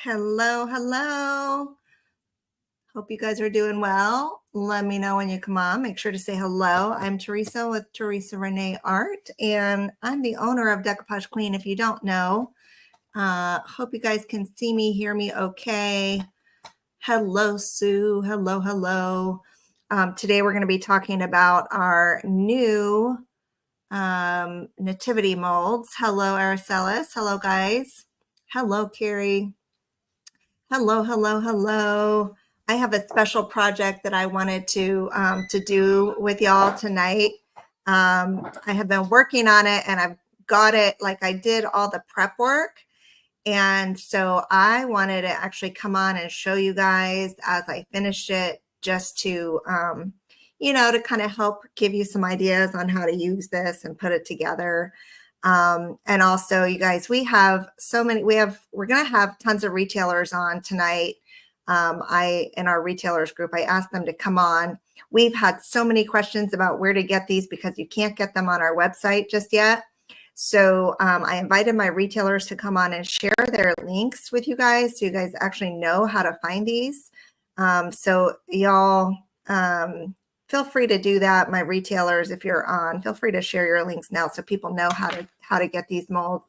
Hello, hello. Hope you guys are doing well. Let me know when you come on. Make sure to say hello. I'm Teresa with Teresa Renee Art, and I'm the owner of Decoupage Queen, if you don't know. Hope you guys can see me, hear me okay. Hello, Sue. Hello, hello. Today we're going to be talking about our new nativity molds. Hello, Araceli. Hello, guys. Hello, Carrie. Hello, hello, hello. I have a special project that I wanted to do with y'all tonight. I have been working on it and I've got it, like I did all the prep work. And so I wanted to actually come on and show you guys as I finished it, just to, to kind of help give you some ideas on how to use this and put it together. And also, you guys, we're going to have tons of retailers on tonight. In our retailers group, I asked them to come on. We've had so many questions about where to get these because you can't get them on our website just yet. So I invited my retailers to come on and share their links with you guys, so you guys actually know how to find these. So y'all feel free to do that. My retailers, if you're on, feel free to share your links now so people know how to get these molds.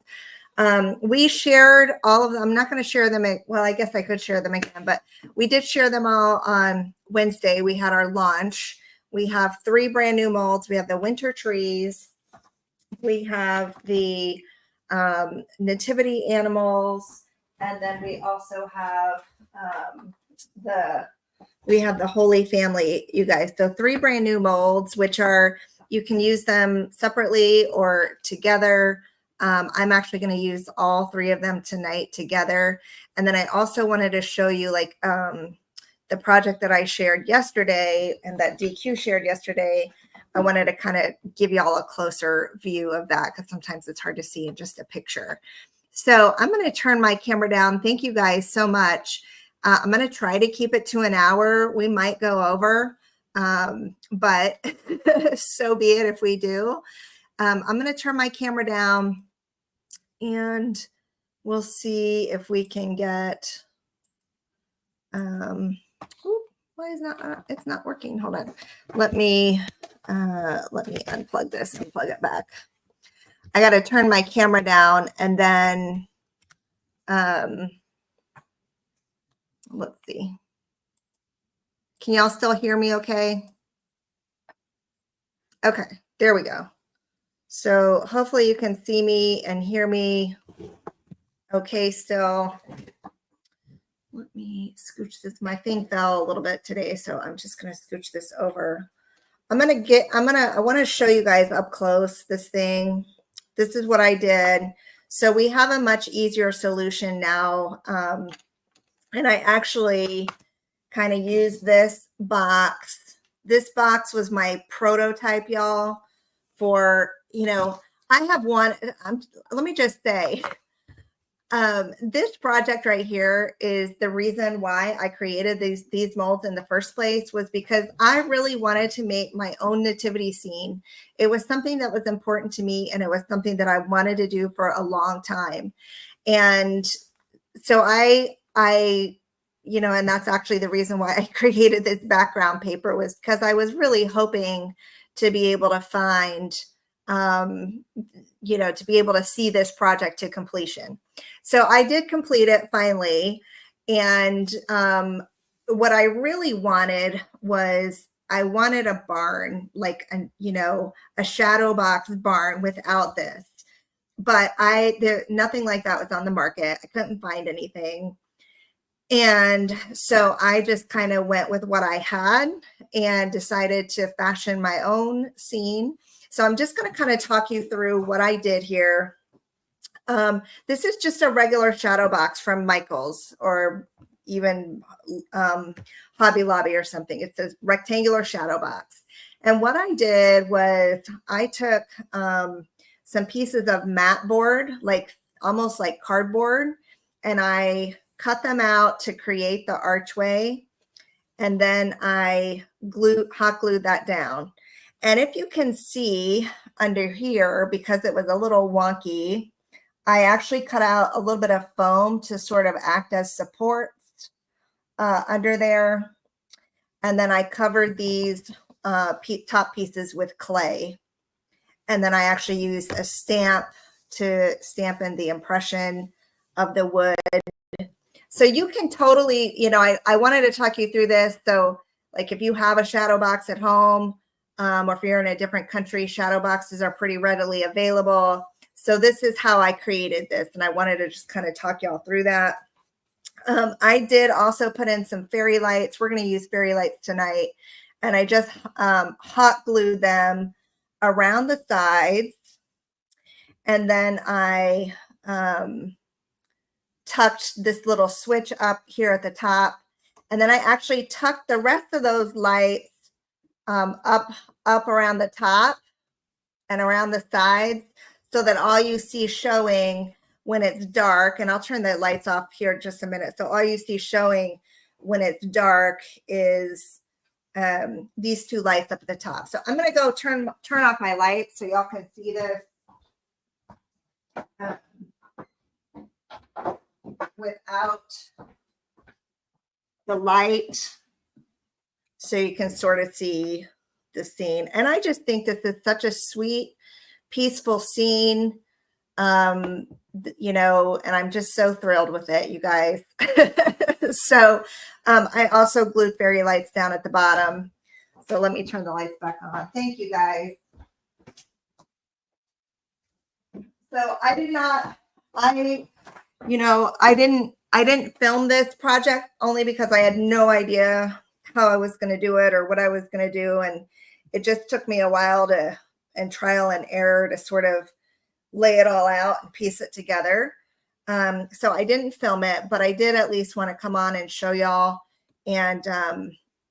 We shared all of them. I'm not going to share them. Well, I guess I could share them again, but we did share them all on Wednesday. We had our launch. We have 3 brand new molds. We have the winter trees. We have the nativity animals, and then we also have the Holy Family, you guys. So 3 brand new molds, which are, you can use them separately or together. I'm actually going to use all 3 of them tonight together. And then I also wanted to show you the project that I shared yesterday and that DQ shared yesterday. I wanted to kind of give y'all a closer view of that because sometimes it's hard to see in just a picture. So I'm going to turn my camera down. Thank you guys so much. I'm going to try to keep it to an hour. We might go over, but so be it if we do. I'm going to turn my camera down and we'll see if we can get, why is it's not working? Hold on. Let me unplug this and plug it back. I got to turn my camera down and then, let's see. Can y'all still hear me okay? Okay, there we go. So hopefully you can see me and hear me okay still. Let me scooch this. My thing fell a little bit today, so I'm just going to scooch this over. I want to show you guys up close this thing. This is what I did. So we have a much easier solution now. And I actually kind of used this box. This box was my prototype, y'all, for, I have one. Let me just say, this project right here is the reason why I created these molds in the first place, was because I really wanted to make my own nativity scene. It was something that was important to me, and it was something that I wanted to do for a long time. And so and that's actually the reason why I created this background paper, was because I was really hoping to be able to find, to be able to see this project to completion. So I did complete it finally. And what I really wanted was, I wanted a barn, like, a shadow box barn without this. But nothing like that was on the market. I couldn't find anything. And so I just kind of went with what I had and decided to fashion my own scene. So I'm just going to kind of talk you through what I did here. This is just a regular shadow box from Michael's, or even Hobby Lobby or something. It's a rectangular shadow box. And what I did was I took some pieces of mat board, almost like cardboard, and I cut them out to create the archway. And then I hot glued that down. And if you can see under here, because it was a little wonky, I actually cut out a little bit of foam to sort of act as support under there. And then I covered these top pieces with clay. And then I actually used a stamp to stamp in the impression of the wood. So you can totally, you know, I wanted to talk you through this. So like if you have a shadow box at home, or if you're in a different country, shadow boxes are pretty readily available. So this is how I created this. And I wanted to just kind of talk y'all through that. I did also put in some fairy lights. We're going to use fairy lights tonight. And I just hot glued them around the sides. And then I tucked this little switch up here at the top. And then I actually tucked the rest of those lights up around the top and around the sides, so that all you see showing when it's dark, and I'll turn the lights off here in just a minute. So all you see showing when it's dark is these two lights up at the top. So I'm going to go turn off my lights so y'all can see this without the light, so you can sort of see the scene. And I just think this is such a sweet, peaceful scene, you know, and I'm just so thrilled with it, you guys. So I also glued fairy lights down at the bottom. So let me turn the lights back on. Thank you, guys. So I didn't film this project only because I had no idea how I was going to do it or what I was going to do. And it just took me a while and trial and error to sort of lay it all out and piece it together. So I didn't film it, but I did at least want to come on and show y'all. And,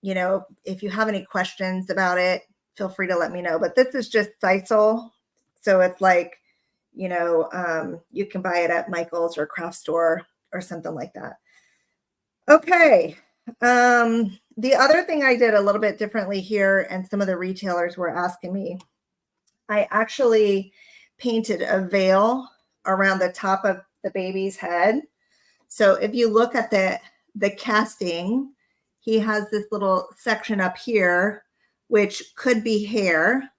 you know, if you have any questions about it, feel free to let me know. But this is just sisal. So it's like, you know, you can buy it at Michael's or craft store or something like that. Okay. The other thing I did a little bit differently here, and some of the retailers were asking me, I actually painted a veil around the top of the baby's head. So if you look at the casting, he has this little section up here, which could be hair,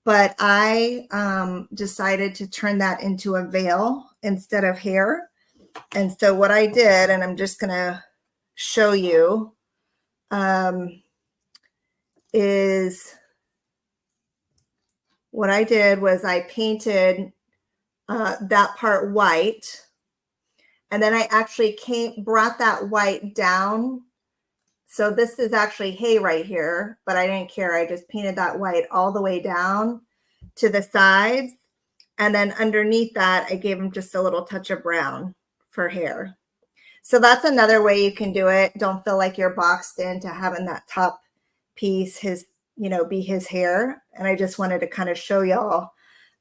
but I decided to turn that into a veil instead of hair. And so what I did, and I'm just going to show you, is what I did was I painted that part white, and then I actually brought that white down. So this is actually hay right here, but I didn't care. I just painted that white all the way down to the sides. And then underneath that, I gave him just a little touch of brown for hair. So that's another way you can do it. Don't feel like you're boxed into having that top piece, be his hair. And I just wanted to kind of show y'all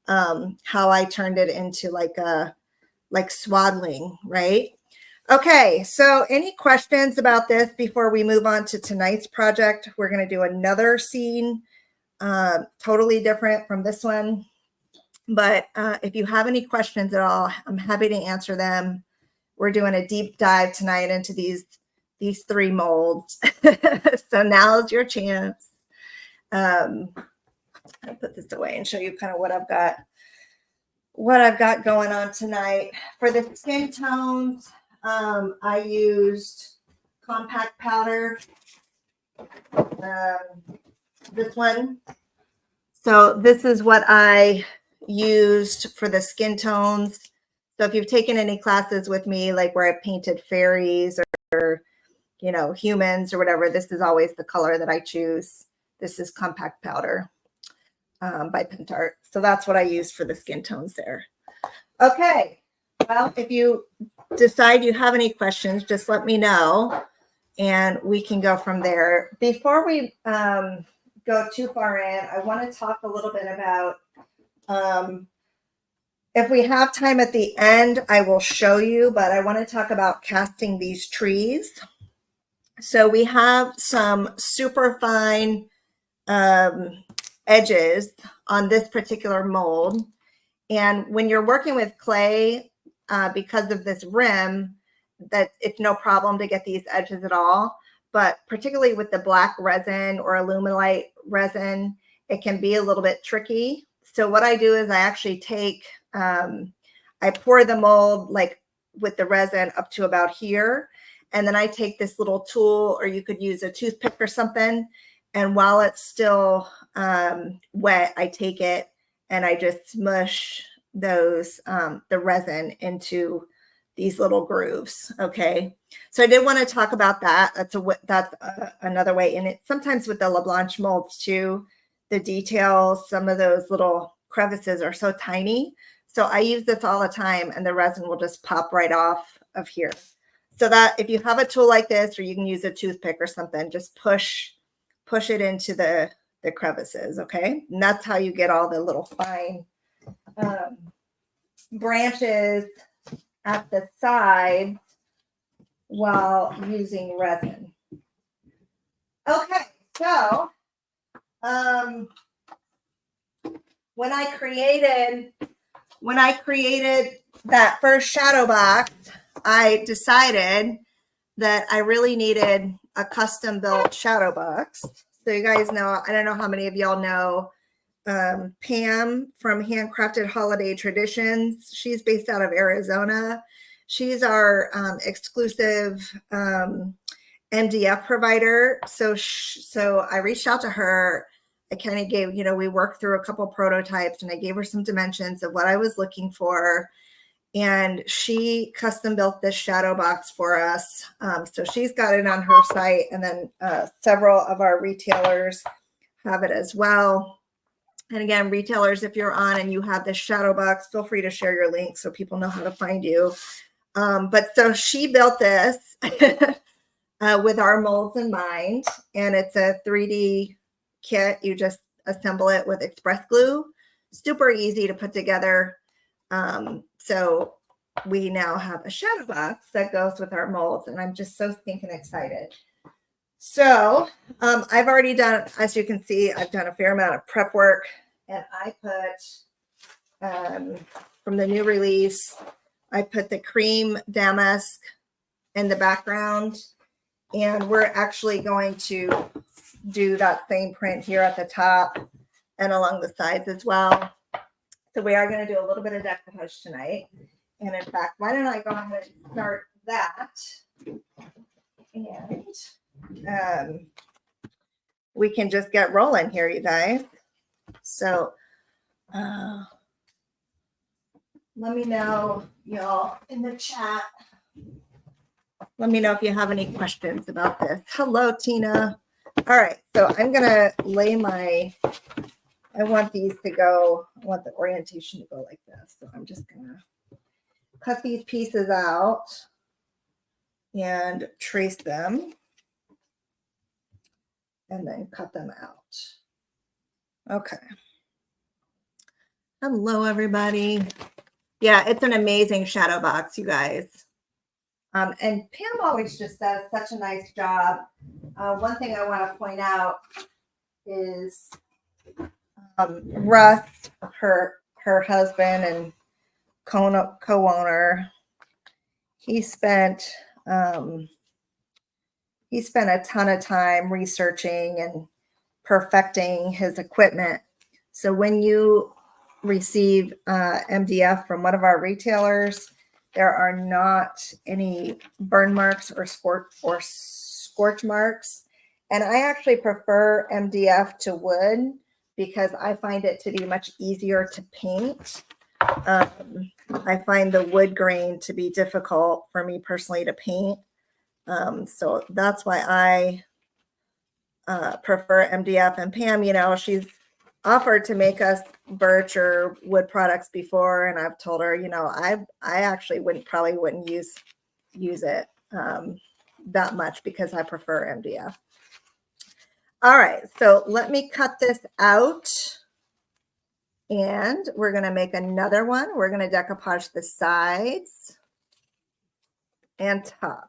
how I turned it into like swaddling, right? Okay, so any questions about this before we move on to tonight's project? We're going to do another scene, totally different from this one. But if you have any questions at all, I'm happy to answer them. We're doing a deep dive tonight into these 3 molds. So now's your chance. I'll put this away and show you kind of what I've got going on tonight. For the skin tones, I used compact powder, this one. So this is what I used for the skin tones. So if you've taken any classes with me, like where I painted fairies or humans or whatever, this is always the color that I choose. This is compact powder by Pintart. So that's what I used for the skin tones there. Okay. Well, if you decide you have any questions, just let me know and we can go from there. Before we go too far in, I want to talk a little bit about, if we have time at the end, I will show you, but I want to talk about casting these trees. So we have some super fine edges on this particular mold. And when you're working with clay, because of this rim, that it's no problem to get these edges at all. But particularly with the black resin or aluminite resin, it can be a little bit tricky. So what I do is I actually take, I pour the mold like with the resin up to about here. And then I take this little tool, or you could use a toothpick or something. And while it's still wet, I take it and I just smush those, the resin into these little grooves. Okay. So I did want to talk about that. That's another way. And it sometimes with the LeBlanc molds too, the details, some of those little crevices are so tiny. So I use this all the time and the resin will just pop right off of here. So that if you have a tool like this, or you can use a toothpick or something, just push it into the crevices. Okay. And that's how you get all the little fine branches at the side while using resin. Okay, so when I created that first shadow box, I decided that I really needed a custom built shadow box. So you guys know, I don't know how many of y'all know Pam from Handcrafted Holiday Traditions. She's based out of Arizona. She's our exclusive MDF provider. So I reached out to her. I kind of gave, we worked through a couple prototypes and I gave her some dimensions of what I was looking for. And she custom built this shadow box for us. So she's got it on her site, and then several of our retailers have it as well. And again, retailers, if you're on and you have this shadow box, feel free to share your link so people know how to find you. But so she built this with our molds in mind, and it's a 3D kit. You just assemble it with express glue. Super easy to put together. So we now have a shadow box that goes with our molds, and I'm just so stinking excited. So I've already done, as you can see, I've done a fair amount of prep work, and I put, from the new release, I put the cream damask in the background, and we're actually going to do that same print here at the top and along the sides as well. So we are going to do a little bit of decoupage tonight. And in fact, why don't I go ahead and start that? And we can just get rolling here, you guys. So let me know, y'all, in the chat. Let me know if you have any questions about this. Hello, Tina. All right, so I'm going to lay I want these to go, I want the orientation to go like this. So I'm just going to cut these pieces out and trace them and then cut them out. Okay. Hello, everybody. Yeah, it's an amazing shadow box, you guys. And Pam always just does such a nice job. One thing I want to point out is Russ, her husband and co-owner, he spent a ton of time researching and perfecting his equipment. So when you receive MDF from one of our retailers, there are not any burn marks or scorch marks. And I actually prefer MDF to wood because I find it to be much easier to paint. I find the wood grain to be difficult for me personally to paint. So that's why I prefer MDF. And Pam, she's offered to make us birch or wood products before, and I've told her, I actually probably wouldn't use it that much because I prefer MDF. All right, so let me cut this out, and we're going to make another one. We're going to decoupage the sides and top.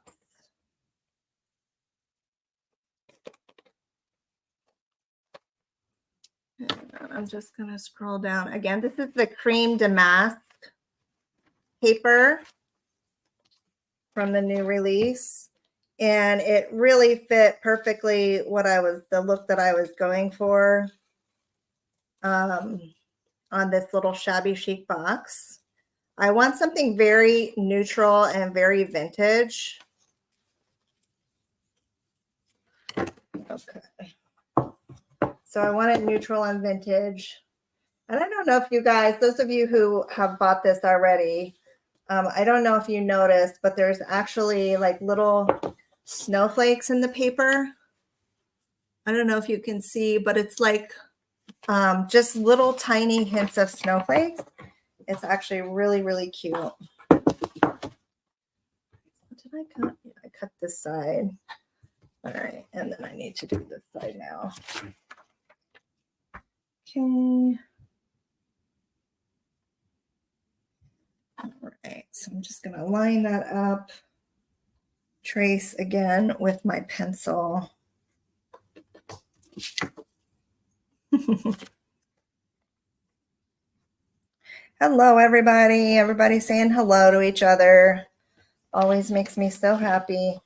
And I'm just going to scroll down again. This is the Cream Damask paper from the new release. And it really fit perfectly the look that I was going for on this little Shabby Chic box. I want something very neutral and very vintage. Okay. So I want it neutral and vintage. And I don't know if you guys, those of you who have bought this already, I don't know if you noticed, but there's actually like little snowflakes in the paper. I don't know if you can see, but it's like just little tiny hints of snowflakes. It's actually really, really cute. Did I cut? Yeah, I cut this side. All right, and then I need to do this side now. Okay. All right, so I'm just going to line that up, trace again with my pencil. Hello, everybody. Everybody saying hello to each other. Always makes me so happy.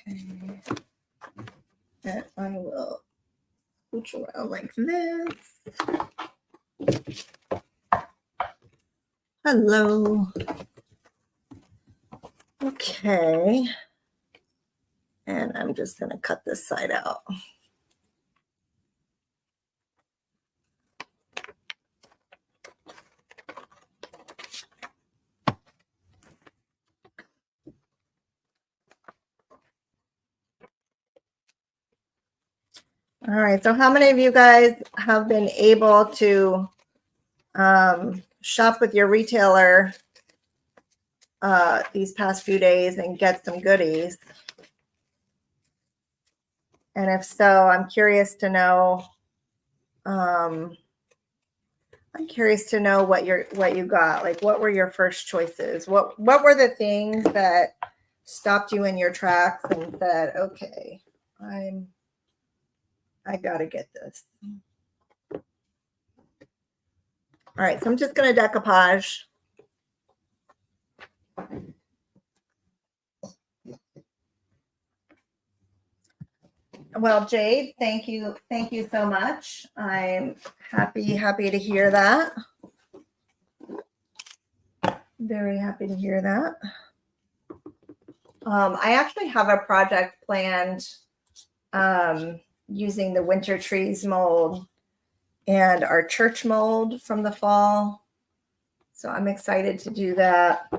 Okay. And I will scooch around like this. Hello. Okay. And I'm just going to cut this side out. All right. So how many of you guys have been able to shop with your retailer these past few days and get some goodies? And if so, I'm curious to know. I'm curious to know what you got. Like, what were your first choices? What were the things that stopped you in your tracks and said, "Okay, I gotta get this." All right, so I'm just gonna decoupage. Well, Jade, thank you so much. I'm happy to hear that. Very happy to hear that. I actually have a project planned using the Winter Trees mold and our church mold from the fall. So I'm excited to do that.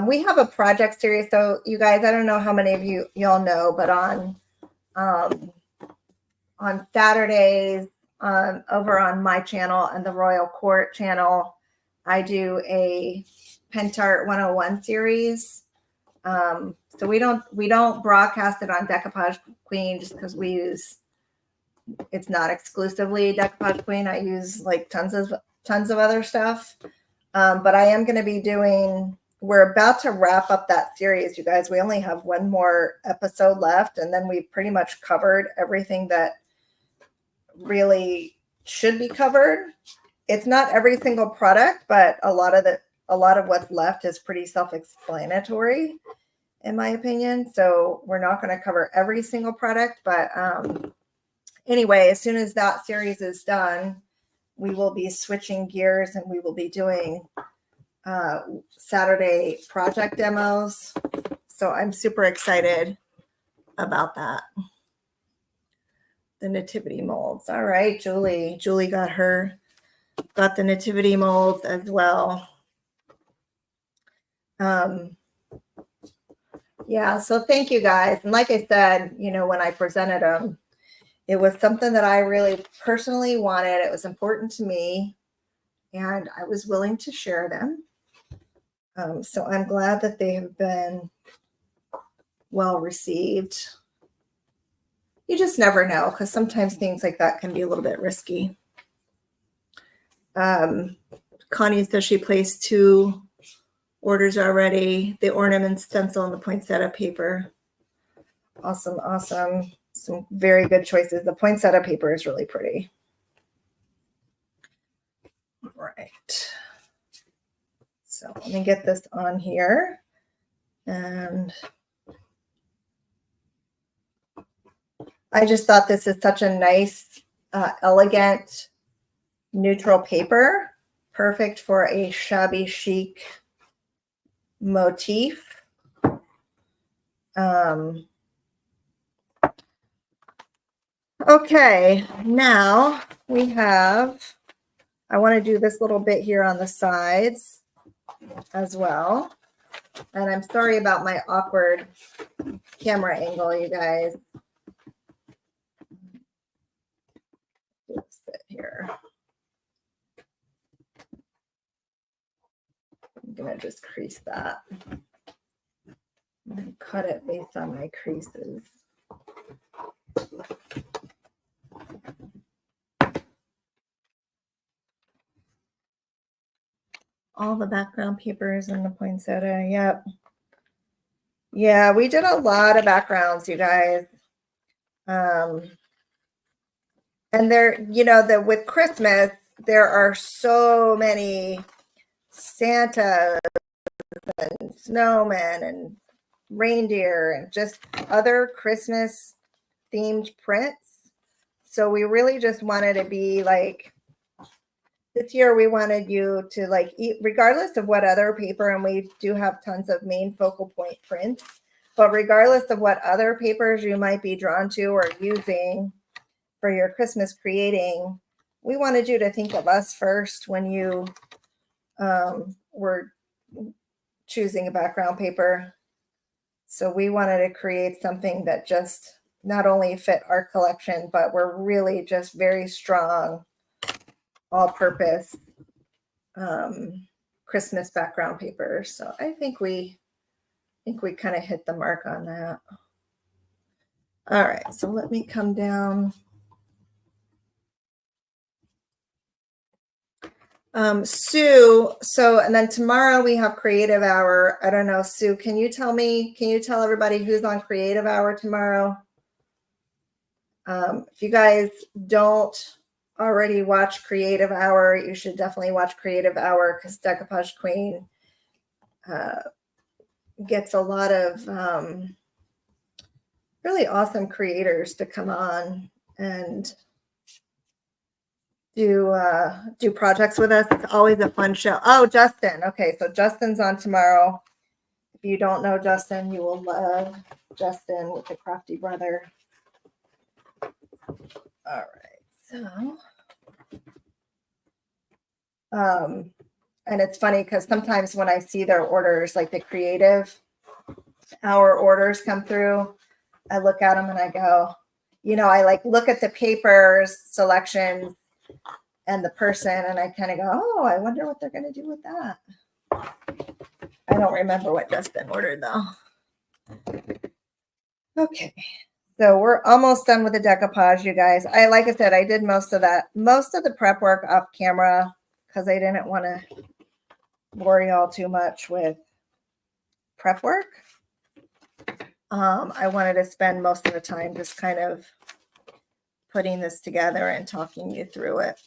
We have a project series. So you guys, I don't know how many of y'all know, but on Saturdays over on my channel and the Royal Court channel, I do a Pentart 101 series. So we don't broadcast it on Decoupage Queen just because it's not exclusively Decoupage Queen. I use like tons of other stuff. But I am going to be we're about to wrap up that series, you guys. We only have one more episode left, and then we've pretty much covered everything that really should be covered. It's not every single product, but a lot of what's left is pretty self-explanatory, in my opinion. So we're not going to cover every single product, but anyway, as soon as that series is done, we will be switching gears and we will be doing Saturday project demos. So I'm super excited about that. The nativity molds. All right, Julie. Julie got the nativity molds as well. Yeah, so thank you guys. And like I said, when I presented them, it was something that I really personally wanted. It was important to me, and I was willing to share them. So I'm glad that they have been well received. You just never know, because sometimes things like that can be a little bit risky. Connie says she placed 2 orders already. The ornament stencil and the poinsettia paper. Awesome, awesome. Some very good choices. The poinsettia paper is really pretty. All right. So let me get this on here. And I just thought this is such a nice, elegant, neutral paper. Perfect for a shabby chic motif. Okay, now we have, I want to do this little bit here on the sides as well. And I'm sorry about my awkward camera angle, you guys. Let's sit here. I'm going to just crease that. And cut it based on my creases. All the background papers and the poinsettia. Yep. Yeah, we did a lot of backgrounds, you guys. And there, you know, that with Christmas, there are so many Santa and snowmen and reindeer and just other Christmas themed prints. So we really just wanted to be like, this year we wanted you to like eat, regardless of what other paper, and we do have tons of main focal point prints, but regardless of what other papers you might be drawn to or using for your Christmas creating, we wanted you to think of us first when you were choosing a background paper. So we wanted to create something that just not only fit our collection, but were really just very strong, all-purpose Christmas background papers. So I think we kind of hit the mark on that. All right, so let me come down. Sue, so, and then tomorrow we have creative hour. I don't know, Sue, can you tell everybody who's on creative hour tomorrow? If you guys don't already watch creative hour, you should definitely watch creative hour, because Decoupage Queen gets a lot of really awesome creators to come on and do projects with us. It's always a fun show. Oh, Justin. Okay, so Justin's on tomorrow. If you don't know Justin, you will love Justin with the Crafty Brother. All right, so and it's funny because sometimes when I see their orders, like the creative hour orders come through, I look at them and I go, you know, I like look at the papers selections and the person, and I kind of go, oh, I wonder what they're going to do with that. I don't remember what Justin ordered though. Okay, so we're almost done with the decoupage, you guys. Like I said, I did most of the prep work off camera because I didn't want to bore y'all too much with prep work. I wanted to spend most of the time just kind of putting this together and talking you through it.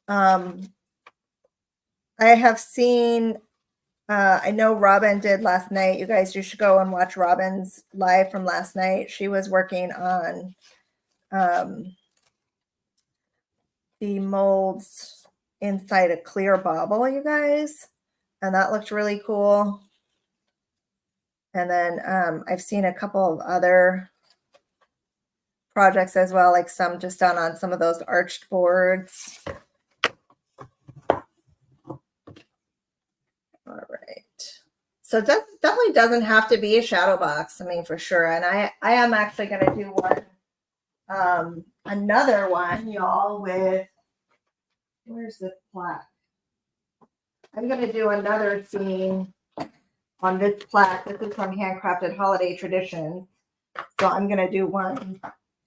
I have seen, I know Robin did last night. You guys, you should go and watch Robin's live from last night. She was working on the molds inside a clear bauble, you guys, and that looked really cool. And then I've seen a couple of other projects as well, like some just done on some of those arched boards. All right. So definitely doesn't have to be a shadow box. I mean, for sure. And I am actually going to do one, another one, y'all, with, where's the plaque? I'm going to do another scene on this plaque. This is from Handcrafted Holiday Traditions. So I'm going to do one,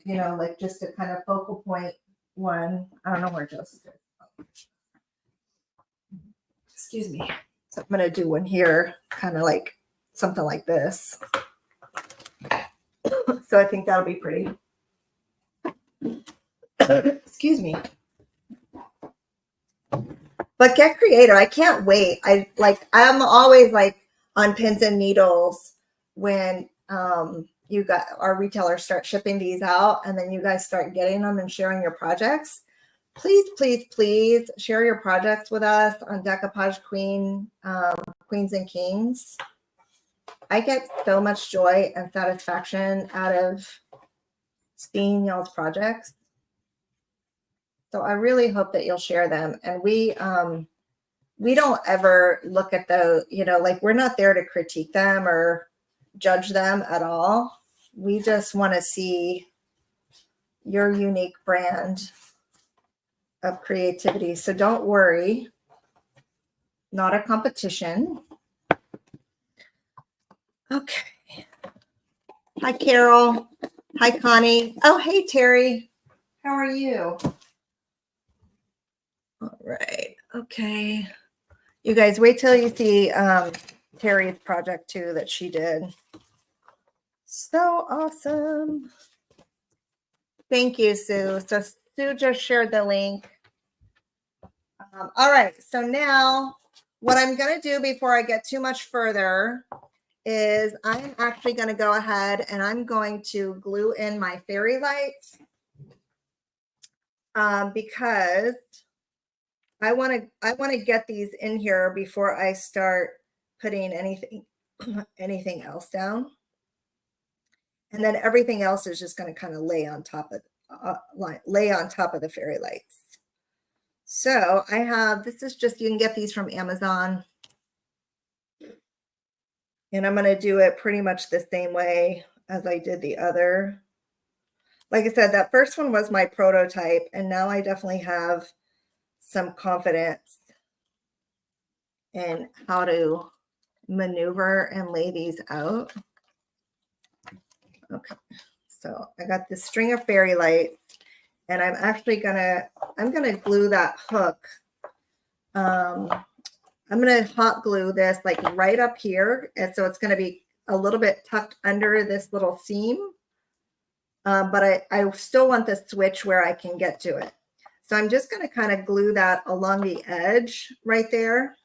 you know, like just a kind of focal point one. I don't know where Joseph is. Excuse me. So I'm going to do one here, kind of like something like this. So I think that'll be pretty. Excuse me. But get creative. I can't wait. I'm always like on pins and needles when you got our retailers start shipping these out, and then you guys start getting them and sharing your projects. Please, please, please share your projects with us on Decoupage Queen, Queens and Kings. I get so much joy and satisfaction out of seeing y'all's projects. So I really hope that you'll share them. And we don't ever look at the, like, we're not there to critique them or judge them at all. We just want to see your unique brand of creativity. So don't worry, not a competition. Okay. Hi, Carol. Hi, Connie. Oh, hey, Terry. How are you? All right. Okay. You guys wait till you see Terry's project too that she did. So awesome. Thank you, Sue. So Sue just shared the link. All right. So now what I'm going to do before I get too much further is I'm actually going to go ahead and I'm going to glue in my fairy lights because I want to get these in here before I start putting anything else down. And then everything else is just going to kind of lay on top of the fairy lights. So I have, this is just, you can get these from Amazon. And I'm going to do it pretty much the same way as I did the other. Like I said, that first one was my prototype, and now I definitely have some confidence in how to maneuver and lay these out. Okay, so I got this string of fairy lights, and I'm actually gonna glue that hook. I'm gonna hot glue this like right up here, and so it's gonna be a little bit tucked under this little seam. But I still want the switch where I can get to it. So I'm just gonna kind of glue that along the edge right there.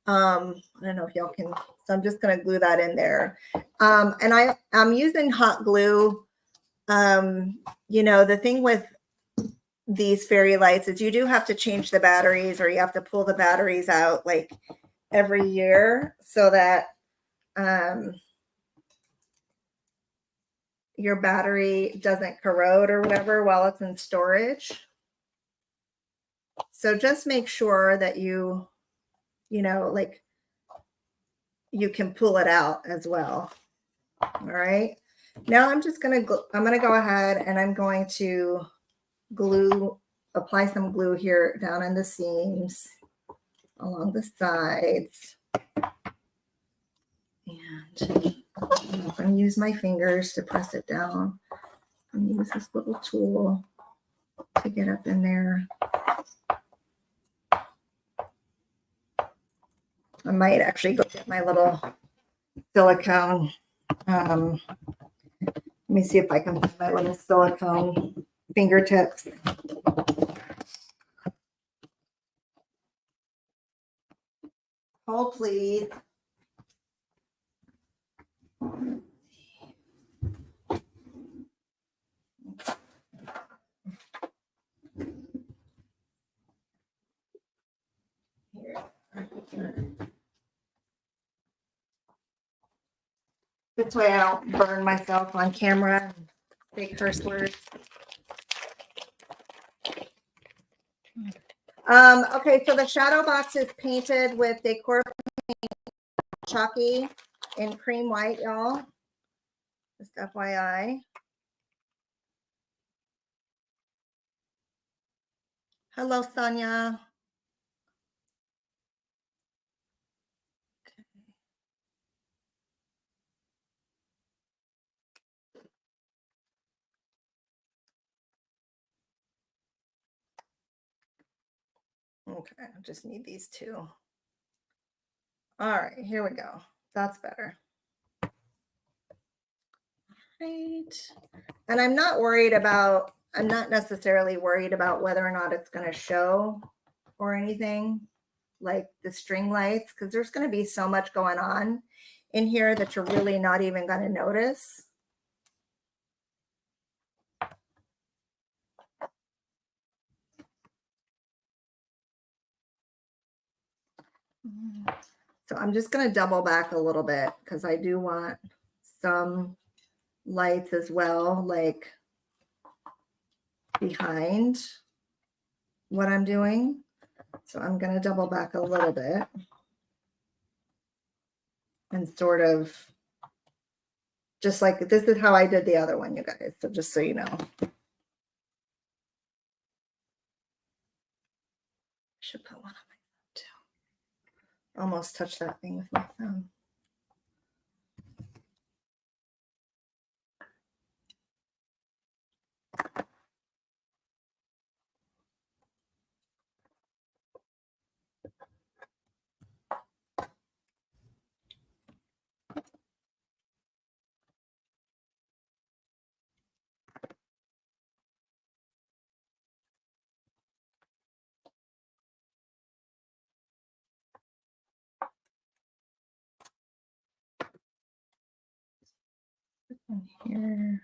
I don't know if y'all can, so I'm just gonna glue that in there. And I'm using hot glue. The thing with these fairy lights is you do have to change the batteries, or you have to pull the batteries out like every year so that your battery doesn't corrode or whatever while it's in storage. So just make sure that you can pull it out as well. All right. Now I'm going to go ahead and I'm going to apply some glue here down in the seams along the sides. And I'm going to use my fingers to press it down. I'm going to use this little tool to get up in there. I might actually go get my little silicone. Let me see if I can find my little silicone fingertips. Hold, please. This way I don't burn myself on camera and say curse words. Okay, so the shadow box is painted with Decoupage Chalky in cream white, y'all. Just FYI. Hello, Sonia. Okay, I just need these two. All right, here we go. That's better. right. And I'm not worried about, I'm not necessarily worried about whether or not it's going to show or anything like the string lights, because there's going to be so much going on in here that you're really not even going to notice. So I'm just going to double back a little bit because I do want some lights as well, like behind what I'm doing. So I'm going to double back a little bit and sort of just like, this is how I did the other one, you guys. So just so you know. I should put one on my phone too. Almost touched that thing with my thumb. Here.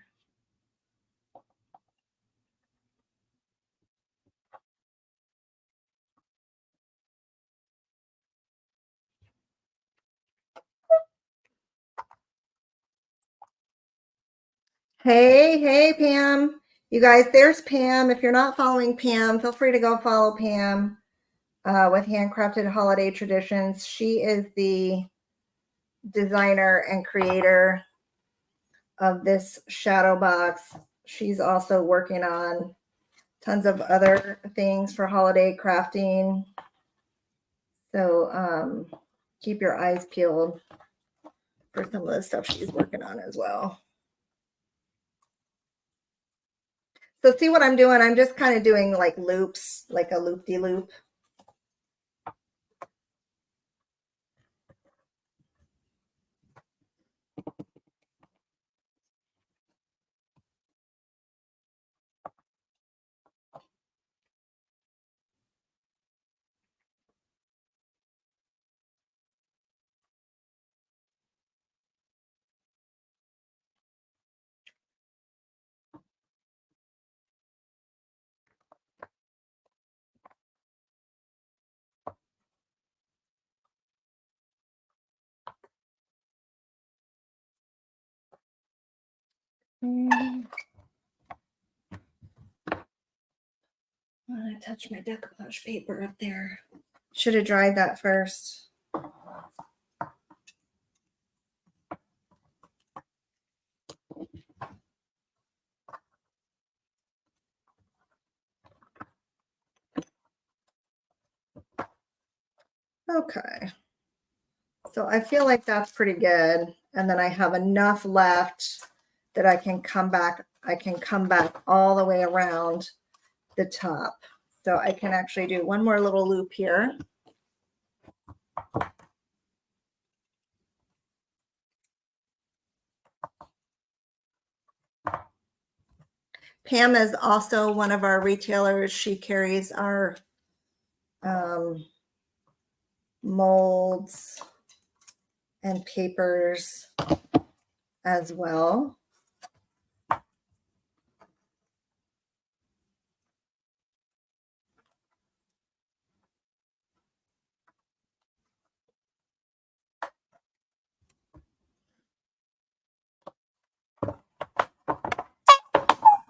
Hey, Pam. You guys, there's Pam. If you're not following Pam, feel free to go follow Pam with Handcrafted Holiday Traditions. She is the designer and creator of this shadow box. She's also working on tons of other things for holiday crafting. So keep your eyes peeled for some of the stuff she's working on as well. So see what I'm doing? I'm just kind of doing like loops, like a loop-de-loop. I'm gonna touch my decoupage paper up there. Should have dried that first. Okay. So I feel like that's pretty good. And then I have enough left that I can come back. I can come back all the way around the top. So I can actually do one more little loop here. Pam is also one of our retailers. She carries our molds and papers as well.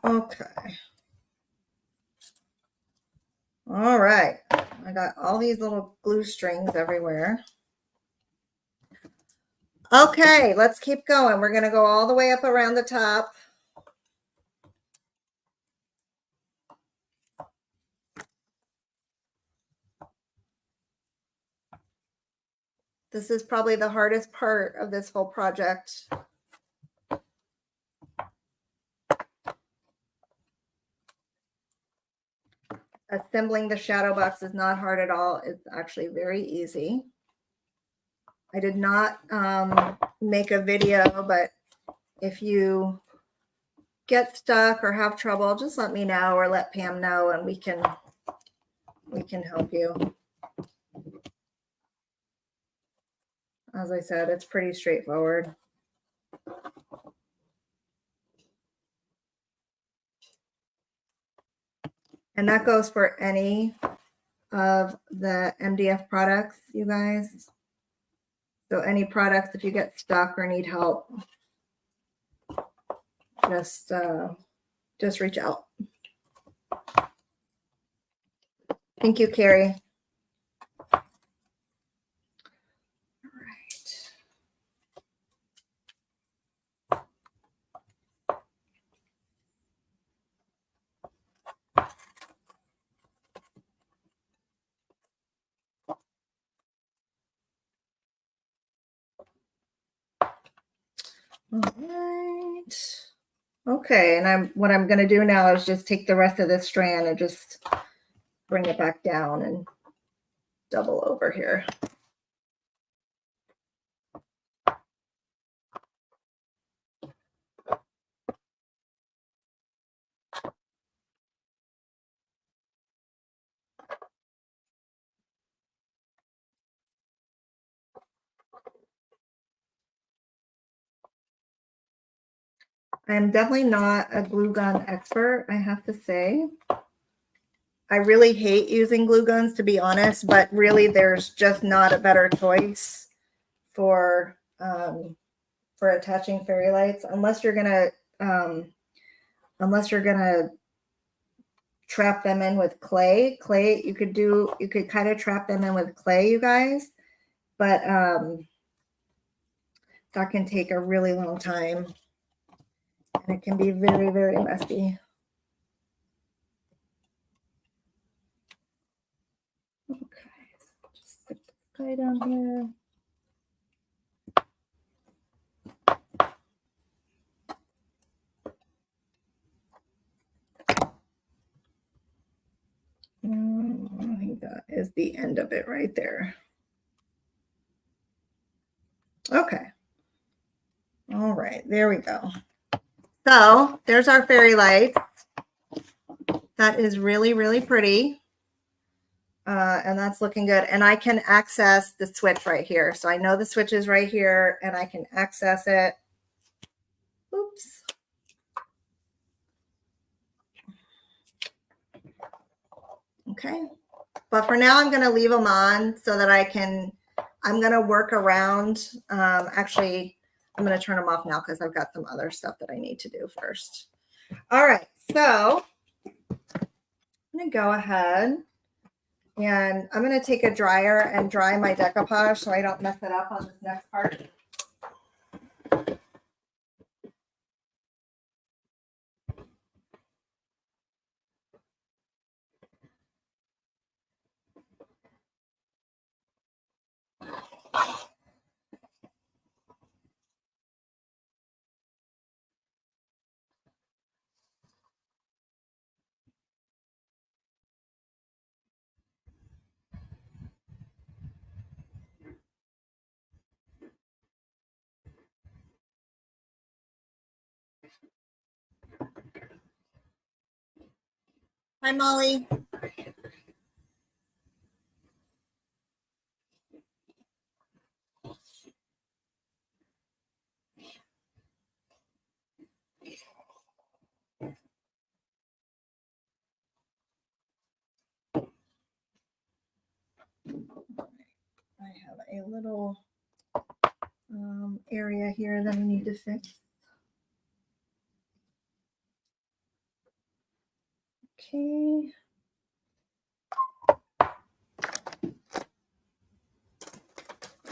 Okay. All right. I got all these little glue strings everywhere. Okay, let's keep going. We're going to go all the way up around the top. This is probably the hardest part of this whole project. Assembling the shadow box is not hard at all. It's actually very easy. I did not make a video, but if you get stuck or have trouble, just let me know or let Pam know, and we can help you. As I said, it's pretty straightforward. And that goes for any of the MDF products, you guys. So any products, if you get stuck or need help, just reach out. Thank you, Carrie. All right. Okay, and what I'm going to do now is just take the rest of this strand and just bring it back down and double over here. I'm definitely not a glue gun expert, I have to say. I really hate using glue guns, to be honest, but really there's just not a better choice for attaching fairy lights, unless you're gonna trap them in with clay. You could kind of trap them in with clay, you guys, but that can take a really long time and it can be very, very messy. Okay, so just stick the clay down here. I think that is the end of it right there. Okay. All right, there we go. So there's our fairy lights. That is really, really pretty. And that's looking good. And I can access the switch right here. So I know the switch is right here and I can access it. Oops. Okay. But for now, I'm going to leave them on so that I'm going to work around. Actually, I'm going to turn them off now because I've got some other stuff that I need to do first. All right. So I'm going to go ahead and I'm going to take a dryer and dry my decoupage so I don't mess it up on this next part. Hi, Molly. I have a little area here that I need to fix. Okay. I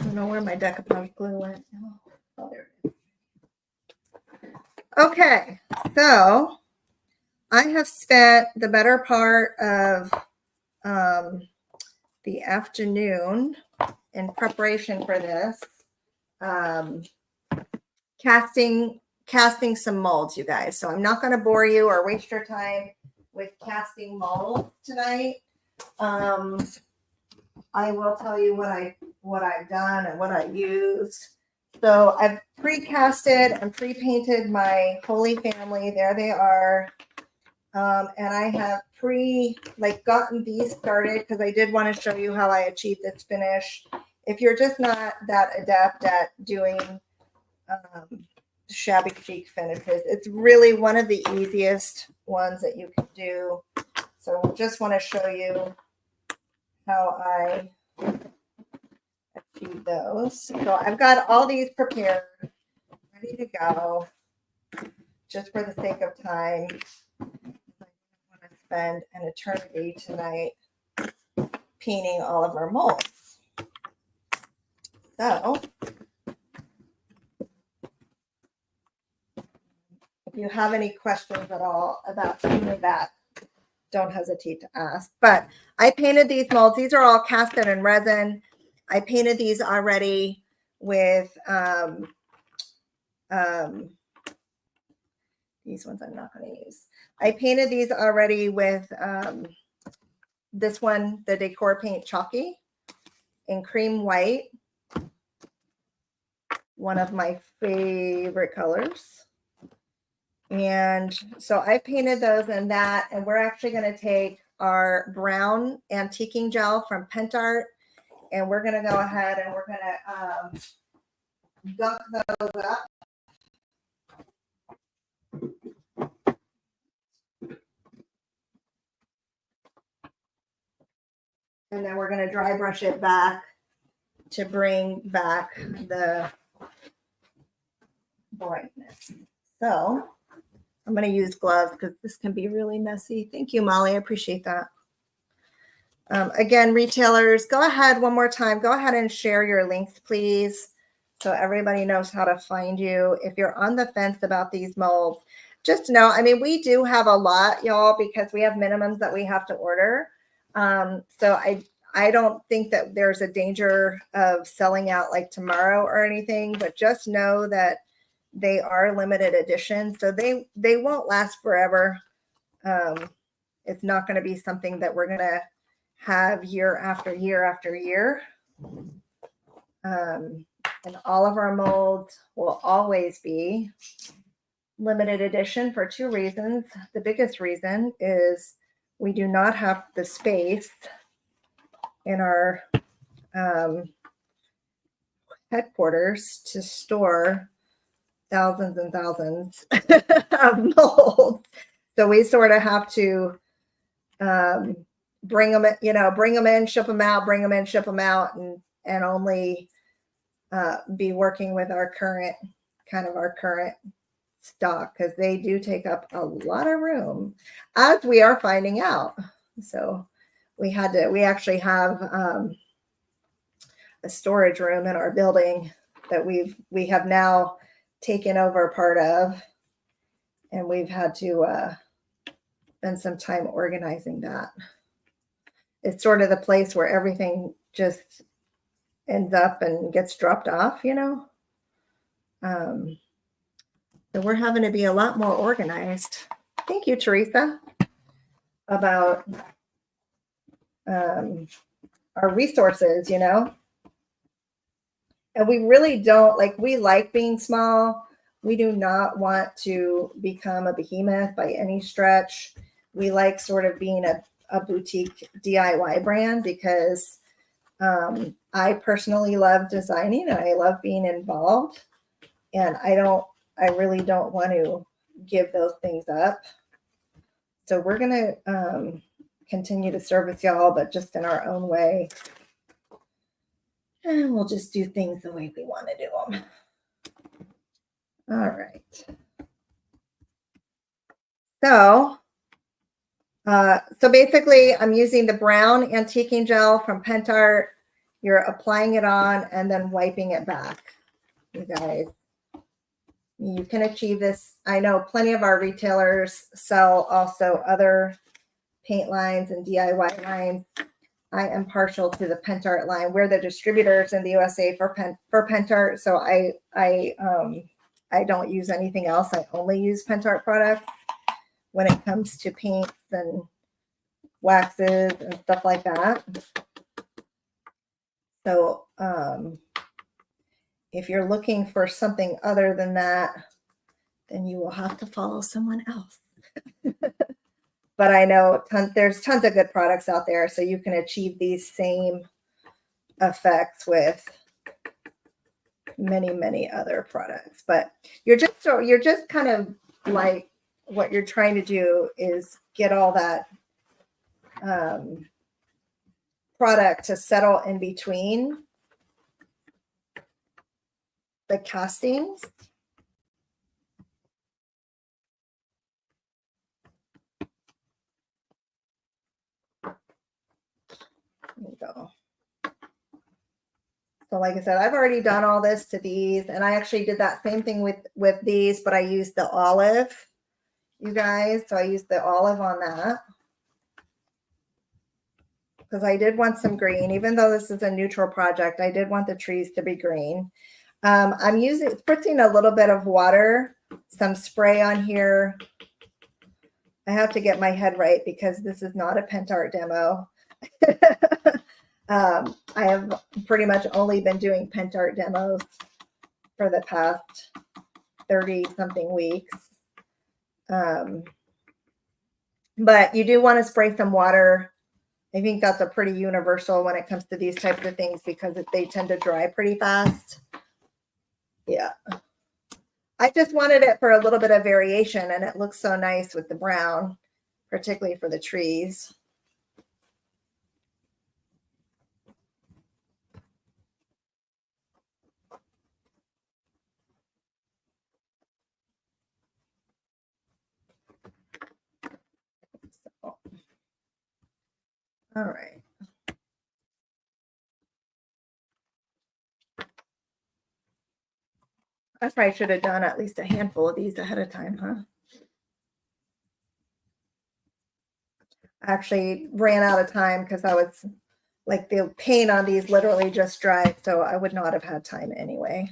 don't know where my decoupage glue went. Oh, there it is. Okay, so I have spent the better part of the afternoon in preparation for this, casting some molds, you guys. So I'm not going to bore you or waste your time with casting molds tonight. I will tell you what I've done and what I used. So I've pre-casted and pre-painted my Holy Family. There they are. And I have gotten these started because I did want to show you how I achieved this finish. If you're just not that adept at doing shabby chic finishes, it's really one of the easiest ones that you can do. So just want to show you how I achieve those. So I've got all these prepared, ready to go, just for the sake of time. Spend an eternity tonight painting all of our molds. So if you have any questions at all about any of that, don't hesitate to ask. But I painted these molds. These are all casted in resin. I painted these already with these ones I'm not going to use. I painted these already with this one, the Decor Paint Chalky in cream white. One of my favorite colors. And so I painted those in that, and we're actually going to take our brown antiquing gel from Pentart, and we're going to go ahead and we're going to gunk those up. And then we're going to dry brush it back to bring back the brightness. So I'm going to use gloves because this can be really messy. Thank you, Molly. I appreciate that. Again, retailers, go ahead one more time. Go ahead and share your links, please, so everybody knows how to find you. If you're on the fence about these molds, just know, I mean, we do have a lot, y'all, because we have minimums that we have to order. So I don't think that there's a danger of selling out like tomorrow or anything, but just know that they are limited edition, so they won't last forever. It's not going to be something that we're going to have year after year after year. And all of our molds will always be limited edition for two reasons. The biggest reason is we do not have the space in our headquarters to store thousands and thousands of molds. So we sort of have to bring them in, ship them out, bring them in, ship them out, and only be working with our current stock, because they do take up a lot of room, as we are finding out. So we actually have a storage room in our building that we have now taken over part of, and we've had to spend some time organizing that. It's sort of the place where everything just ends up and gets dropped off, you know. So we're having to be a lot more organized. Thank you, Teresa, about our resources, you know. And we really don't we like being small. We do not want to become a behemoth by any stretch. We like sort of being a boutique DIY brand because I personally love designing and I love being involved. And I really don't want to give those things up. So we're going to continue to service y'all, but just in our own way. And we'll just do things the way we want to do them. All right. So basically I'm using the brown antiquing gel from Pentart. You're applying it on and then wiping it back. You guys, you can achieve this. I know plenty of our retailers sell also other paint lines and DIY lines. I am partial to the Pentart line. We're the distributors in the USA for Pentart, so I don't use anything else. I only use Pentart products when it comes to paints and waxes and stuff like that. So if you're looking for something other than that, then you will have to follow someone else. But I know there's tons of good products out there, so you can achieve these same effects with many other products. But you're just kind of like, what you're trying to do is get all that product to settle in between the castings. There you go. So like I said, I've already done all this to these, and I actually did that same thing with these, but I used the olive, you guys. So I used the olive on that because I did want some green. Even though this is a neutral project, I did want the trees to be green. I'm spritzing a little bit of water, some spray on here. I have to get my head right because this is not a pent art demo. I have pretty much only been doing pent art demos for the past 30 something weeks. But you do want to spray some water. I think that's a pretty universal when it comes to these types of things because they tend to dry pretty fast. Yeah. I just wanted it for a little bit of variation, and it looks so nice with the brown, particularly for the trees. So, all right. I probably should have done at least a handful of these ahead of time, huh? I actually ran out of time because I was like, the paint on these literally just dried, so I would not have had time anyway.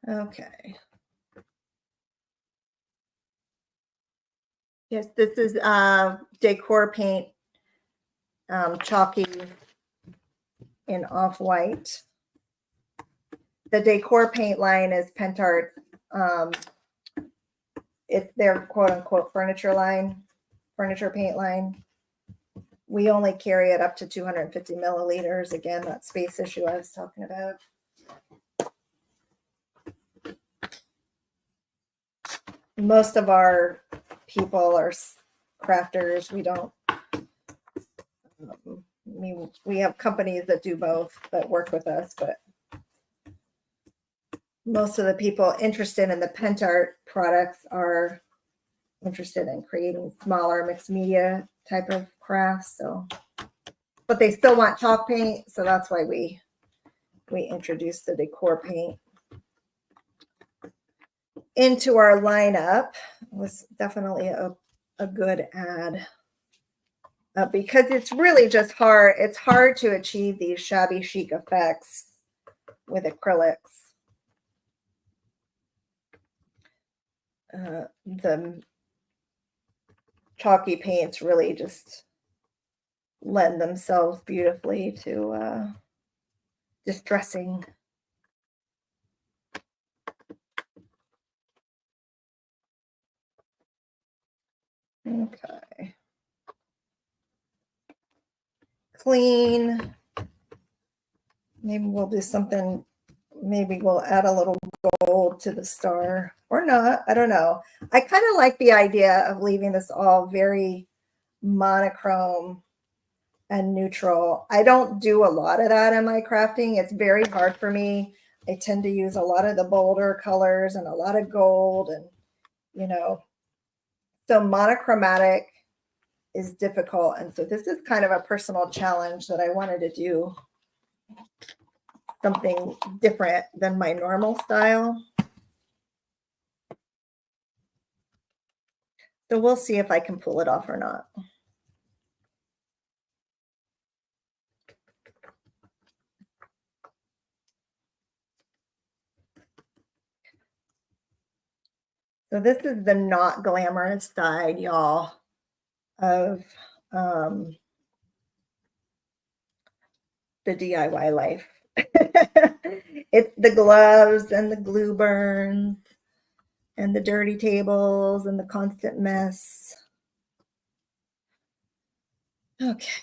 Okay. Yes, this is Decor paint, chalky in off-white. The Decor paint line is Pentart. It's their quote-unquote furniture paint line. We only carry it up to 250 milliliters. Again, that space issue I was talking about. Most of our people are crafters. We don't. We have companies that do both that work with us, but most of the people interested in the Pentart products are interested in creating smaller mixed media type of crafts. So, but they still want chalk paint, so that's why we introduced the Decor paint into our lineup. It was definitely a good add. Because it's really just hard. It's hard to achieve these shabby chic effects with acrylics. The chalky paints really just lend themselves beautifully to distressing. Okay. Clean. Maybe we'll do something. Maybe we'll add a little gold to the star or not. I don't know. I kind of like the idea of leaving this all very monochrome and neutral. I don't do a lot of that in my crafting. It's very hard for me. I tend to use a lot of the bolder colors and a lot of gold, and so monochromatic is difficult. And so this is kind of a personal challenge that I wanted to do. something different than my normal style. So we'll see if I can pull it off or not. So this is the not glamorous side, y'all, of the DIY life. It's the gloves and the glue burns and the dirty tables and the constant mess. Okay.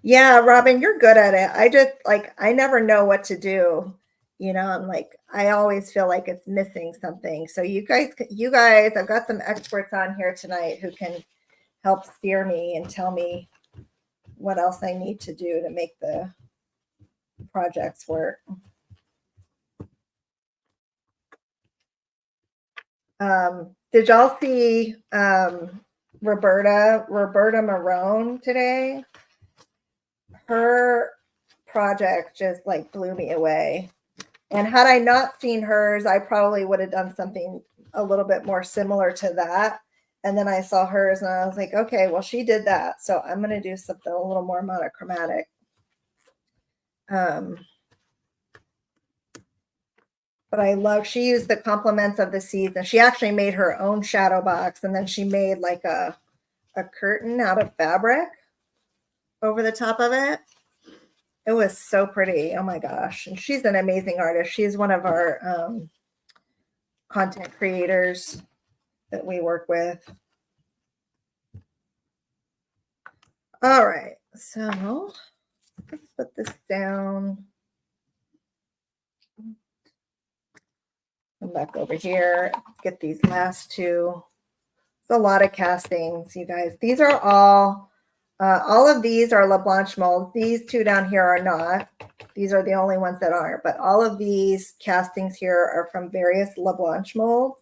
Yeah, Robin, you're good at it. I just like I never know what to do. You know, I'm like I always feel like it's missing something. So you guys, I've got some experts on here tonight who can help steer me and tell me what else I need to do to make the projects work. Did y'all see Roberta Marone today? Her project just like blew me away. And had I not seen hers, I probably would have done something a little bit more similar to that. And then I saw hers and I was like, okay, well, she did that. So I'm going to do something a little more monochromatic. But I love, she used the complements of the season. She actually made her own shadow box, and then she made like a curtain out of fabric over the top of it. It was so pretty. Oh my gosh. And she's an amazing artist. She's one of our content creators that we work with. All right. So let's put this down. Come back over here. Get these last two. It's a lot of castings, you guys. These are all of these are La Blanche molds. These two down here are not. These are the only ones that aren't. But all of these castings here are from various La Blanche molds.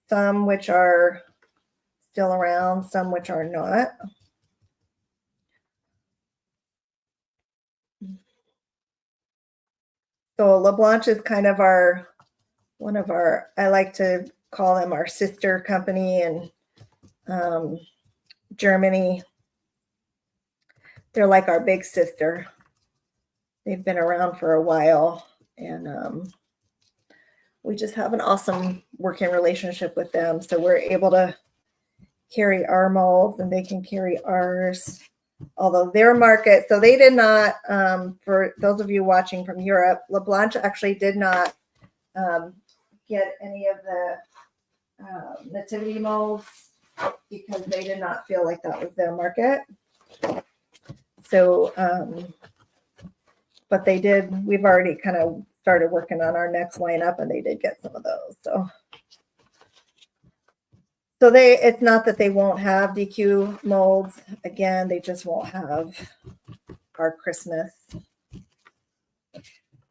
Some which are still around, some which are not. So La Blanche is kind of one of our, I like to call them our sister company in Germany. They're like our big sister. They've been around for a while, and we just have an awesome working relationship with them. So we're able to carry our molds and they can carry ours. Although their market, so they did not, for those of you watching from Europe, La Blanche actually did not get any of the nativity molds because they did not feel like that was their market. So, but they did, we've already kind of started working on our next lineup and they did get some of those. So it's not that they won't have DQ molds. Again, they just won't have our Christmas.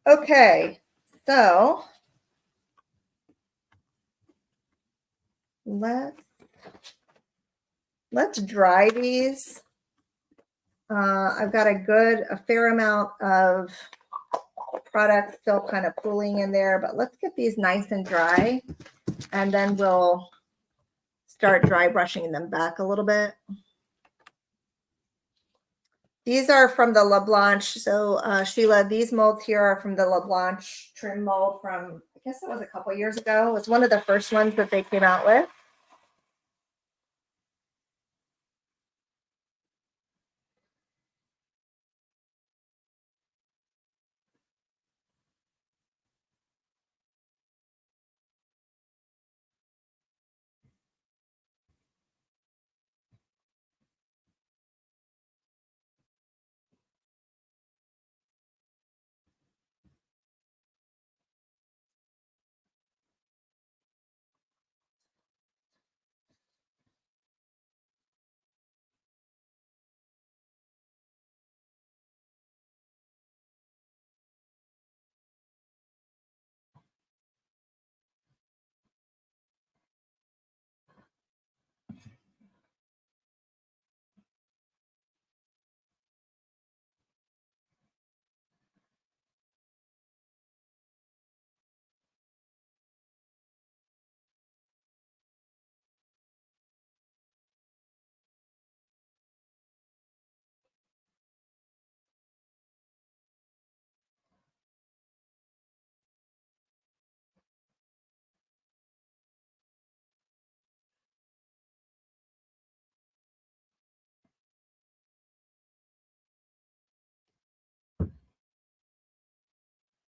Okay, so let's dry these. I've got a fair amount of product still kind of pooling in there, but let's get these nice and dry, and then we'll start dry brushing them back a little bit. These are from the La Blanche. So Sheila, these molds here are from the La Blanche trim mold from, I guess it was a couple years ago. It was one of the first ones that they came out with.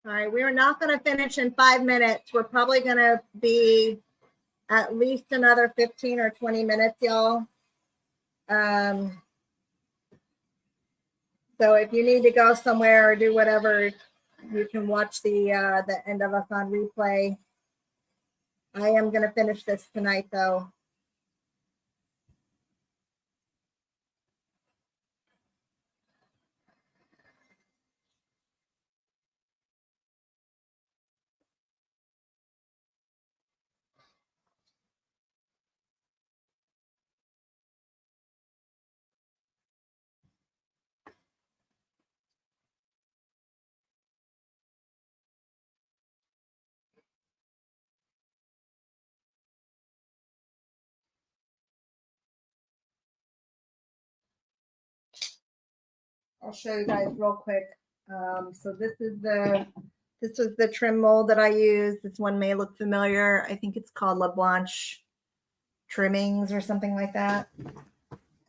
All right, we're not going to finish in 5 minutes. We're probably going to be at least another 15 or 20 minutes, y'all. So if you need to go somewhere or do whatever, you can watch the end of us on replay. I am going to finish this tonight, though. I'll show you guys real quick. So this was the trim mold that I used. This one may look familiar. I think it's called La Blanche Trimmings or something like that.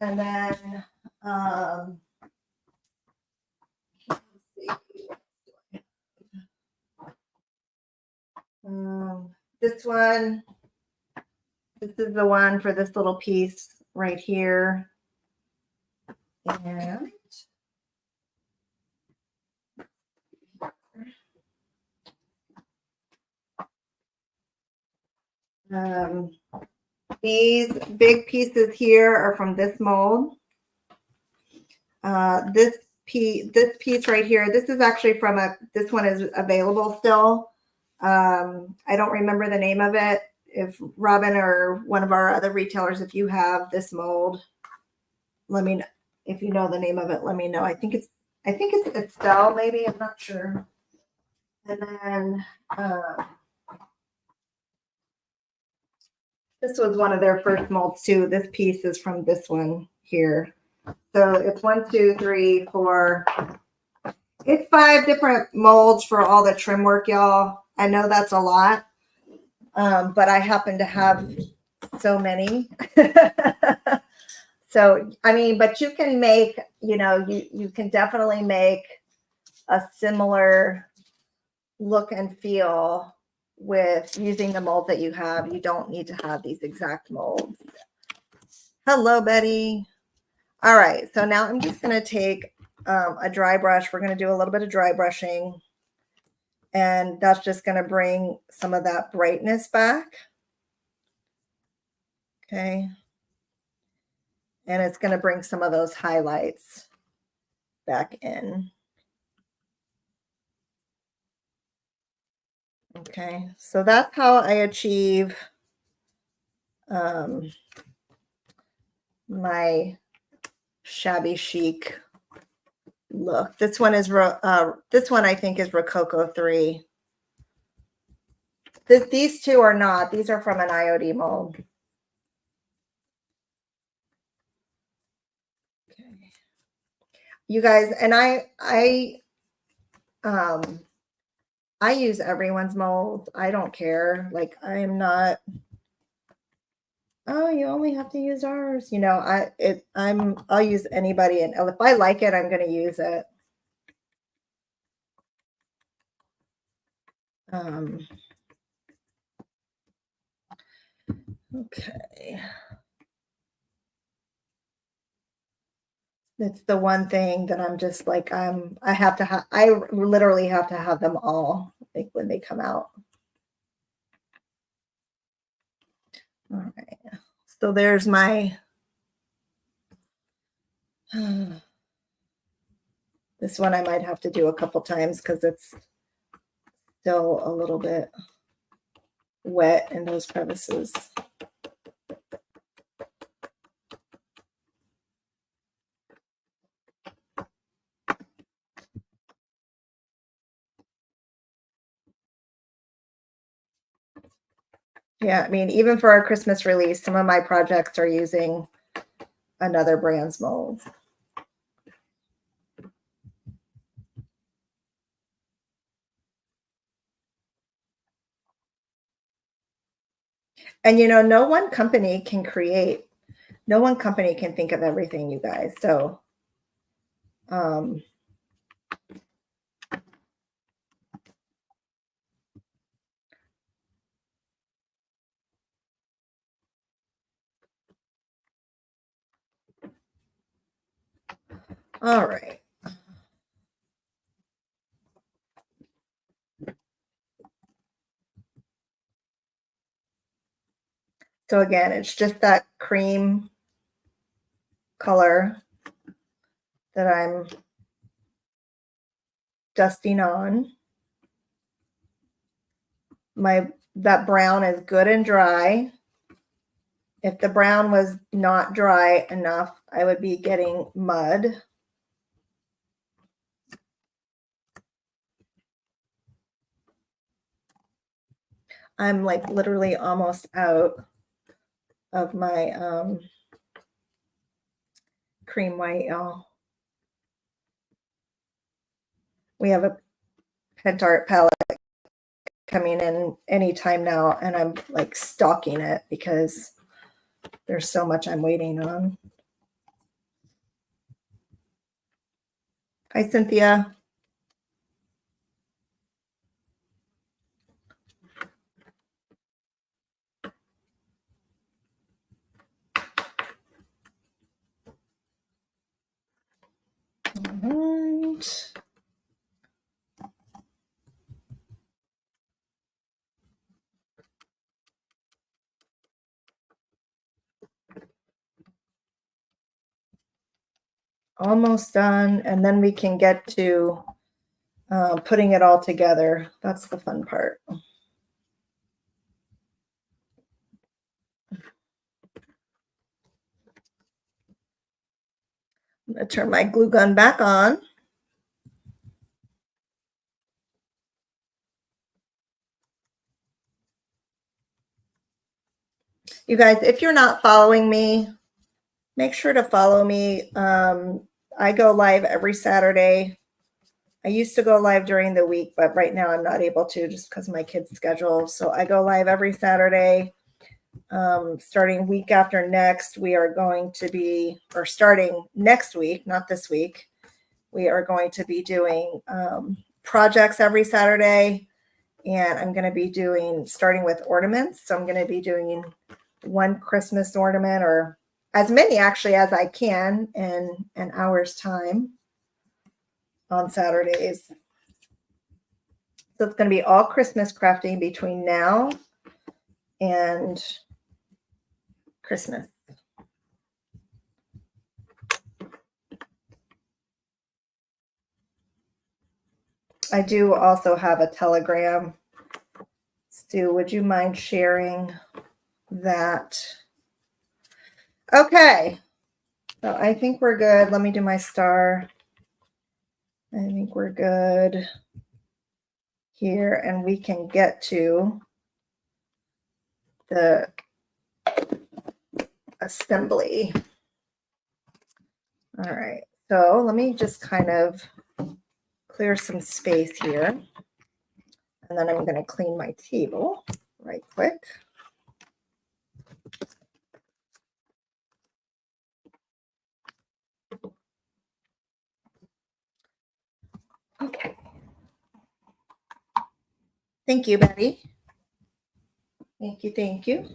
And then let's see. This is the one for this little piece right here. And these big pieces here are from this mold. This piece right here, this is actually from this one is available still. I don't remember the name of it. If Robin or one of our other retailers, if you have this mold, let me know. If you know the name of it, let me know. I think it's Estelle, maybe. I'm not sure. And then this was one of their first molds too. This piece is from this one here. So it's 1, 2, 3, 4. It's 5 different molds for all the trim work, y'all. I know that's a lot, but I happen to have so many. So, I mean, but you can make, you can definitely make a similar look and feel with using the mold that you have. You don't need to have these exact molds. Hello, Betty. All right, so now I'm just going to take a dry brush. We're going to do a little bit of dry brushing, and that's just going to bring some of that brightness back. Okay. And it's going to bring some of those highlights back in. Okay, so that's how I achieve my shabby chic look. This one is this one I think is Rococo 3. These two are not. These are from an IOD mold. Okay. You guys, and I use everyone's mold. I don't care. Like, I am not, oh, you only have to use ours. I'll use anybody, and if I like it, I'm going to use it. Okay. It's the one thing that I'm just like, I literally have to have them all, like, when they come out. All right. So there's my, this one I might have to do a couple times because it's still a little bit wet in those crevices. Yeah, I mean, even for our Christmas release, some of my projects are using another brand's molds. And, no one company can think of everything, you guys. So, All right. So again, it's just that cream color that I'm dusting on. That brown is good and dry. If the brown was not dry enough, I would be getting mud. I'm like literally almost out of my cream white, y'all. We have a Pet Art palette coming in anytime now, and I'm like stalking it because there's so much I'm waiting on. Hi, Cynthia. All right. Almost done, and then we can get to putting it all together. That's the fun part. I'm going to turn my glue gun back on. You guys, if you're not following me, make sure to follow me. I go live every Saturday. I used to go live during the week, but right now I'm not able to just because of my kids' schedule. So I go live every Saturday. Starting week after next, we are going to be, or starting next week, not this week, we are going to be doing projects every Saturday. And I'm going to be starting with ornaments. So I'm going to be doing one Christmas ornament, or as many actually as I can in an hour's time on Saturdays. So it's going to be all Christmas crafting between now and Christmas. I do also have a Telegram. Stu, would you mind sharing that? Okay. So I think we're good. Let me do my star. I think we're good here, and we can get to the assembly. All right. So let me just kind of clear some space here. And then I'm going to clean my table right quick. Okay. Thank you, Betty. Thank you. Thank you.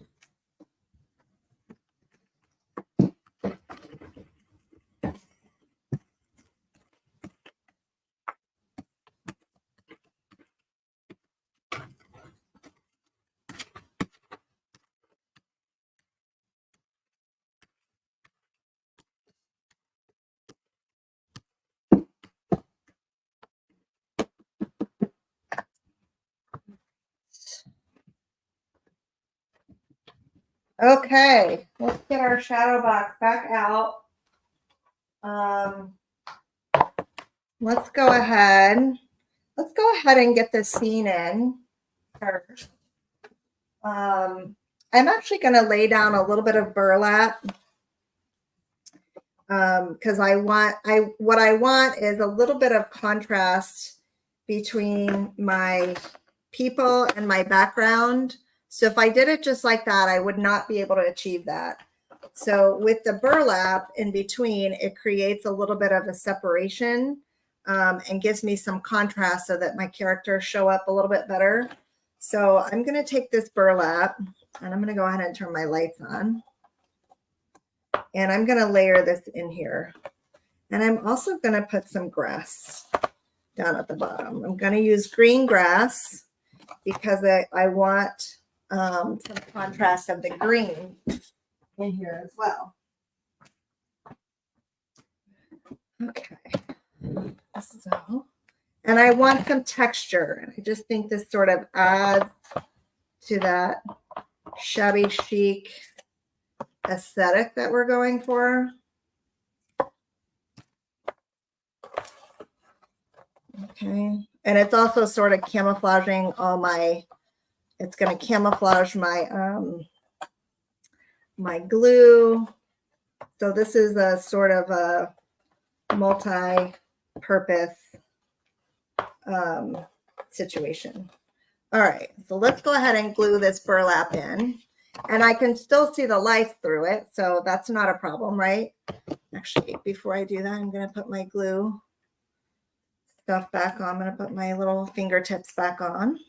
Okay, let's get our shadow box back out. Let's go ahead. Let's go ahead and get this scene in first. I'm actually going to lay down a little bit of burlap because what I want is a little bit of contrast between my people and my background. So if I did it just like that, I would not be able to achieve that. So with the burlap in between, it creates a little bit of a separation and gives me some contrast so that my characters show up a little bit better. So I'm going to take this burlap and I'm going to go ahead and turn my lights on. And I'm going to layer this in here. And I'm also going to put some grass down at the bottom. I'm going to use green grass because I want some contrast of the green in here as well. Okay. So, and I want some texture. And I just think this sort of adds to that shabby chic aesthetic that we're going for. Okay. And it's also sort of camouflaging all my, it's going to camouflage my, my glue. So this is a sort of a multi-purpose situation. All right, so let's go ahead and glue this burlap in. And I can still see the lights through it, so that's not a problem, right? Actually, before I do that, I'm going to put my glue stuff back on. I'm going to put my little fingertips back on.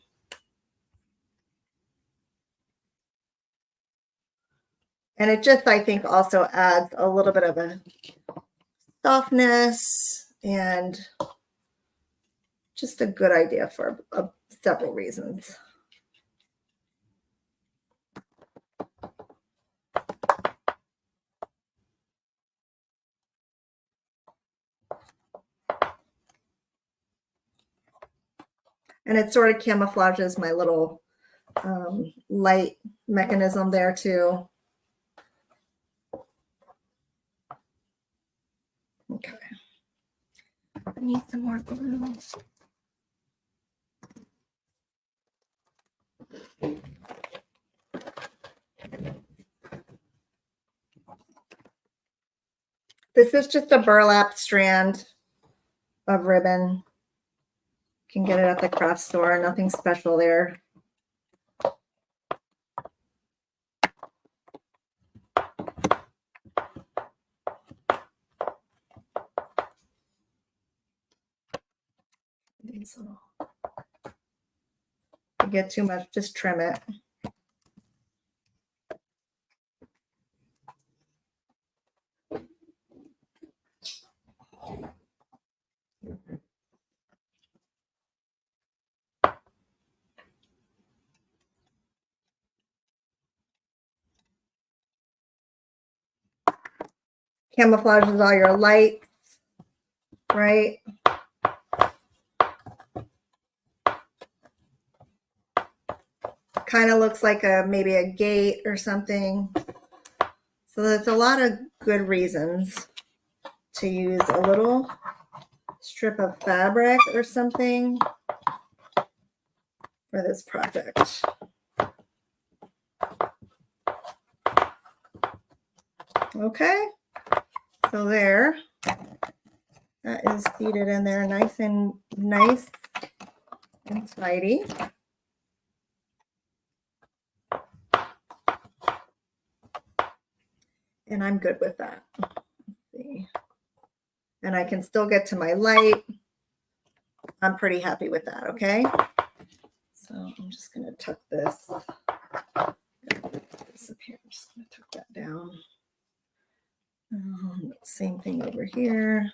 And it just, I think, also adds a little bit of a softness and just a good idea for several reasons. And it sort of camouflages my little light mechanism there too. Okay. I need some more glue. This is just a burlap strand of ribbon. You can get it at the craft store, nothing special there. If you get too much, just trim it. Camouflages all your lights, right? Kind of looks like maybe a gate or something. So there's a lot of good reasons to use a little strip of fabric or something for this project. Okay, so there, that is seated in there nice and tidy. And I'm good with that. Let's see. And I can still get to my light. I'm pretty happy with that, okay? So I'm just going to tuck this. This up here. I'm just going to tuck that down. Same thing over here.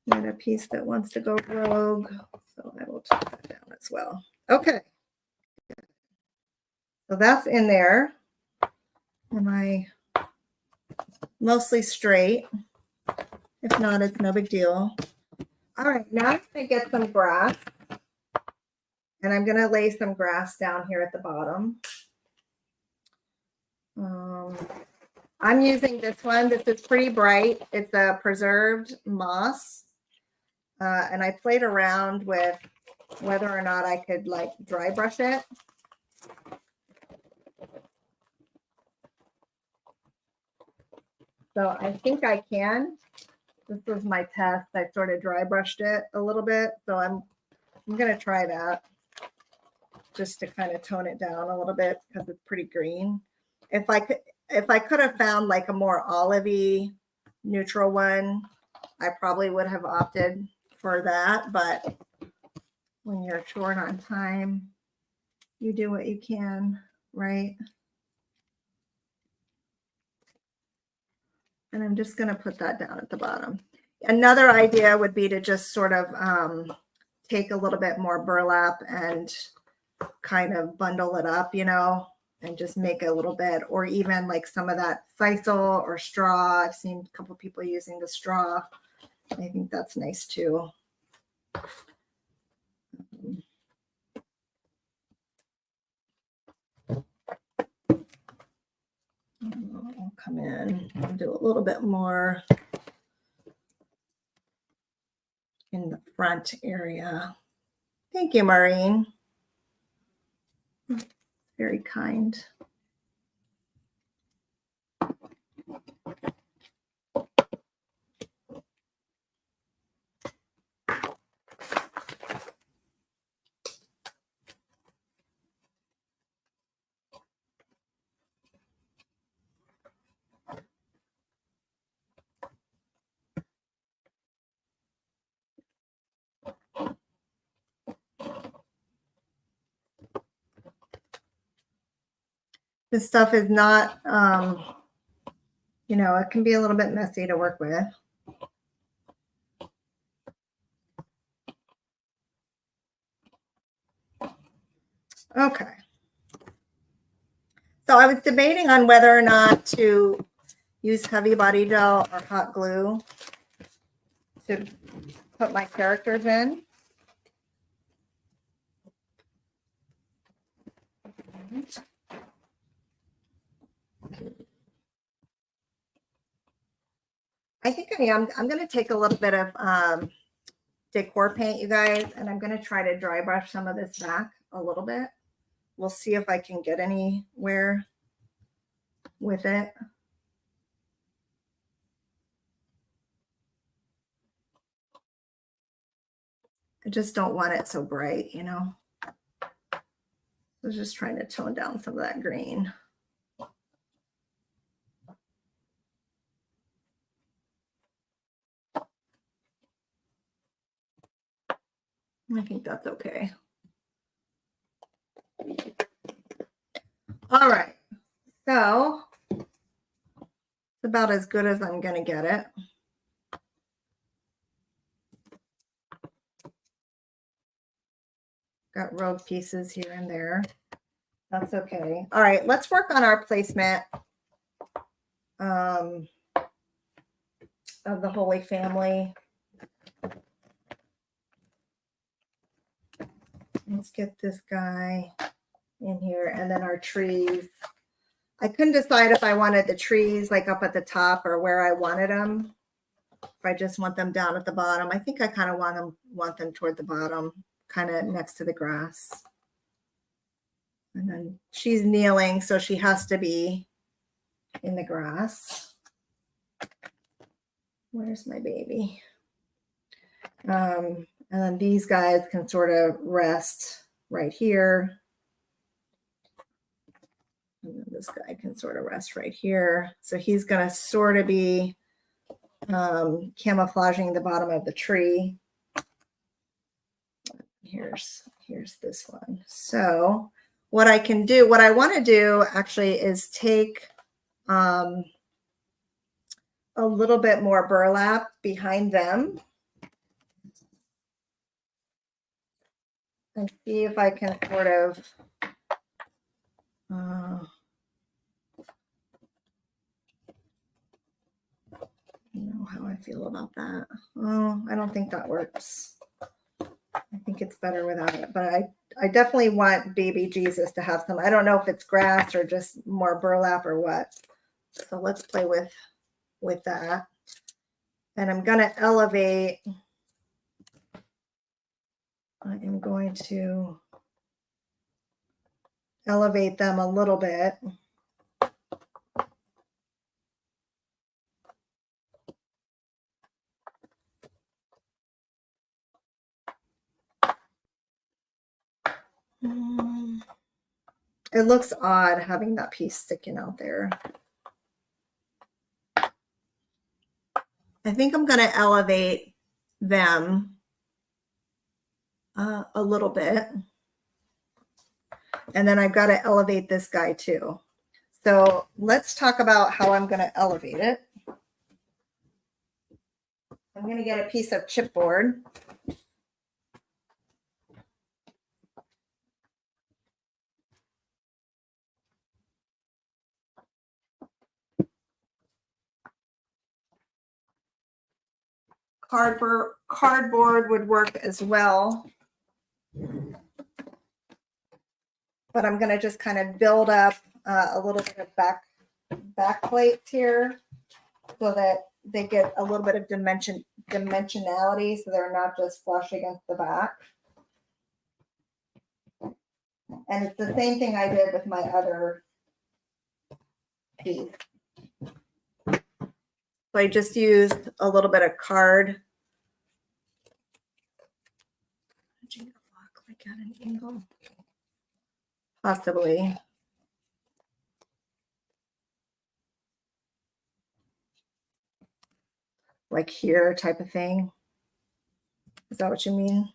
Got a piece that wants to go rogue, so I will tuck that down as well. Okay. So that's in there. Am I mostly straight? If not, it's no big deal. All right, now I'm going to get some grass. And I'm going to lay some grass down here at the bottom. I'm using this one. This is pretty bright. It's a preserved moss. And I played around with whether or not I could like dry brush it. So I think I can. This was my test. I sort of dry brushed it a little bit. So I'm going to try that just to kind of tone it down a little bit because it's pretty green. If I could have found like a more olivey neutral one, I probably would have opted for that. But when you're short on time, you do what you can, right? And I'm just going to put that down at the bottom. Another idea would be to just sort of take a little bit more burlap and kind of bundle it up, you know, and just make a little bit, or even like some of that sisal or straw. I've seen a couple people using the straw. I think that's nice too. I'll come in and do a little bit more in the front area. Thank you, Maureen. Very kind. This stuff is not, you know, it can be a little bit messy to work with. Okay. So I was debating on whether or not to use heavy body gel or hot glue to put my characters in. I think I am. I'm going to take a little bit of decor paint, you guys, and I'm going to try to dry brush some of this back a little bit. We'll see if I can get anywhere with it. I just don't want it so bright, you know. I was just trying to tone down some of that green. I think that's okay. All right. So it's about as good as I'm going to get it. Got rogue pieces here and there. That's okay. All right, let's work on our placement of the Holy Family. Let's get this guy in here, and then our trees. I couldn't decide if I wanted the trees like up at the top or where I wanted them. If I just want them down at the bottom. I think I kind of want them toward the bottom, kind of next to the grass. And then she's kneeling, so she has to be in the grass. Where's my baby? And then these guys can sort of rest right here. And then this guy can sort of rest right here. So he's going to sort of be camouflaging the bottom of the tree. Here's this one. So what I can do, what I want to do actually is take a little bit more burlap behind them and see if I can sort of you know how I feel about that. Oh, I don't think that works. I think it's better without it, but I definitely want baby Jesus to have some. I don't know if it's grass or just more burlap or what. So let's play with that. And I'm going to elevate. I am going to elevate them a little bit. It looks odd having that piece sticking out there. I think I'm going to elevate them a little bit. And then I've got to elevate this guy too. So let's talk about how I'm going to elevate it. I'm going to get a piece of chipboard. Cardboard would work as well. But I'm going to just kind of build up a little bit of back plates here so that they get a little bit of dimensionality, so they're not just flush against the back. And it's the same thing I did with my other piece. So I just used a little bit of card. Like at an angle. Possibly. Like here type of thing. Is that what you mean?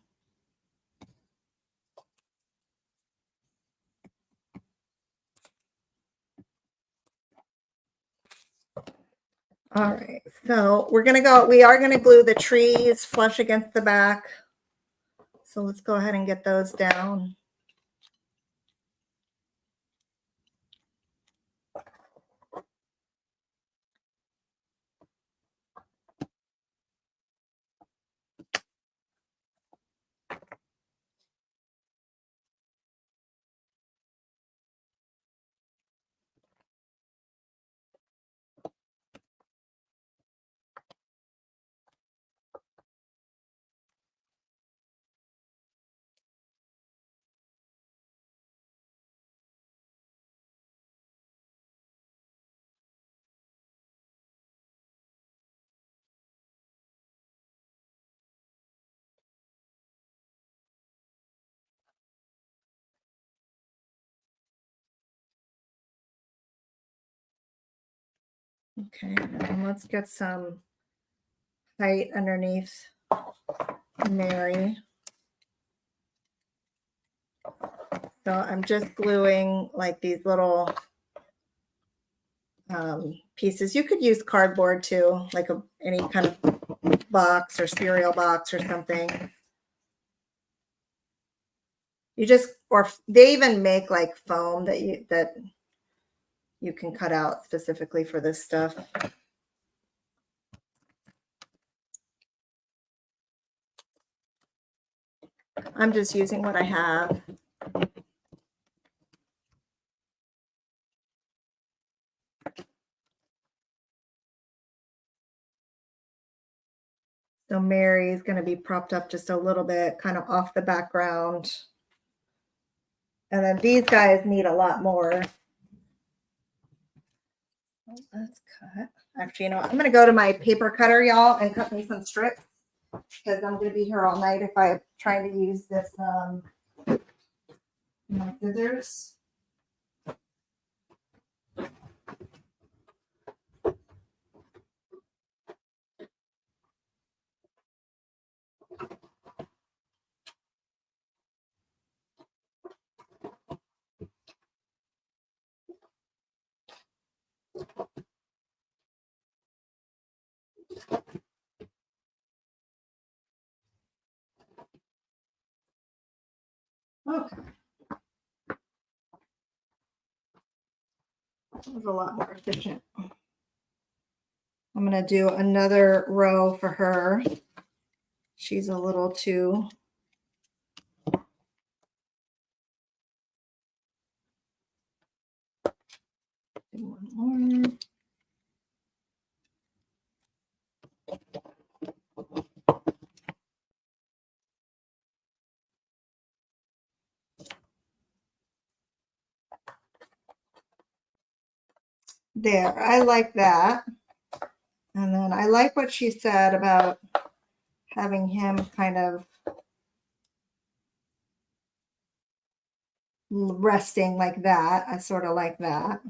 All right, so we are going to glue the trees flush against the back. So let's go ahead and get those down. Okay, and let's get some height underneath Mary. So I'm just gluing like these little pieces. You could use cardboard too, like any kind of box or cereal box or something. You just, or they even make like foam that you can cut out specifically for this stuff. I'm just using what I have. So Mary is going to be propped up just a little bit, kind of off the background. And then these guys need a lot more. Let's cut. Actually, you know, I'm going to go to my paper cutter, y'all, and cut me some strips because I'm going to be here all night if I'm trying to use this scissors. Okay. That was a lot more efficient. I'm going to do another row for her. She's a little too. Do one more. There, I like that. And then I like what she said about having him kind of resting like that. I sort of like that.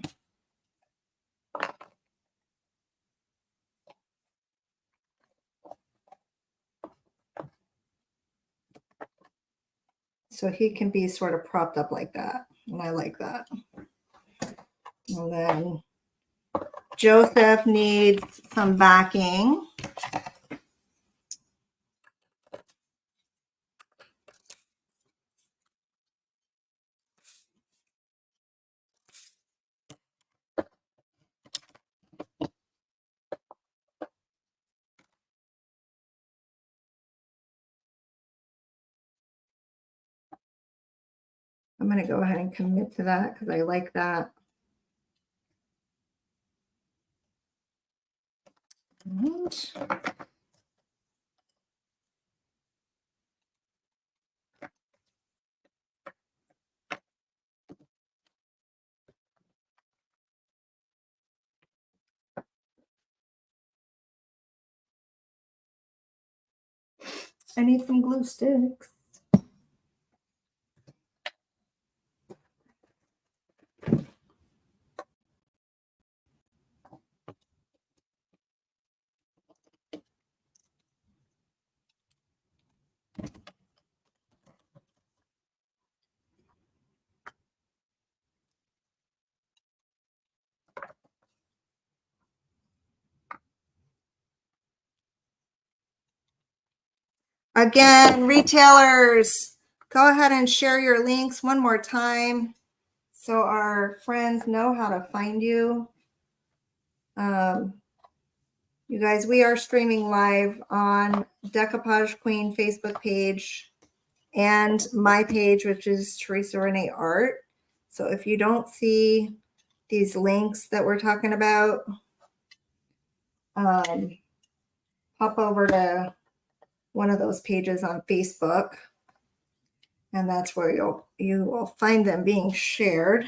So he can be sort of propped up like that. And I like that. And then Joseph needs some backing. I'm going to go ahead and commit to that because I like that. And I need some glue sticks. Again, retailers, go ahead and share your links one more time so our friends know how to find you. You guys, we are streaming live on Decoupage Queen Facebook page and my page, which is Teresa Renee Art. So if you don't see these links that we're talking about, pop over to one of those pages on Facebook, and that's where you will find them being shared.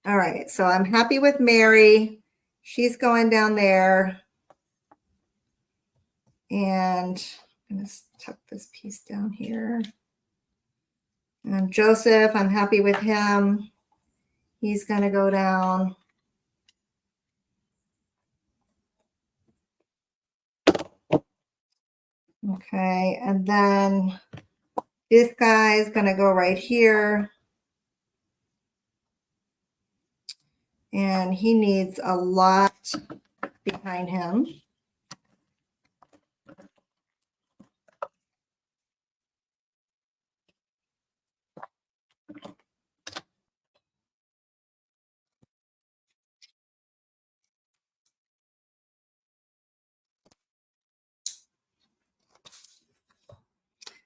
All right, so I'm happy with Mary. She's going down there. And I'm going to tuck this piece down here. And Joseph, I'm happy with him. He's going to go down. Okay, and then this guy is going to go right here. And he needs a lot behind him.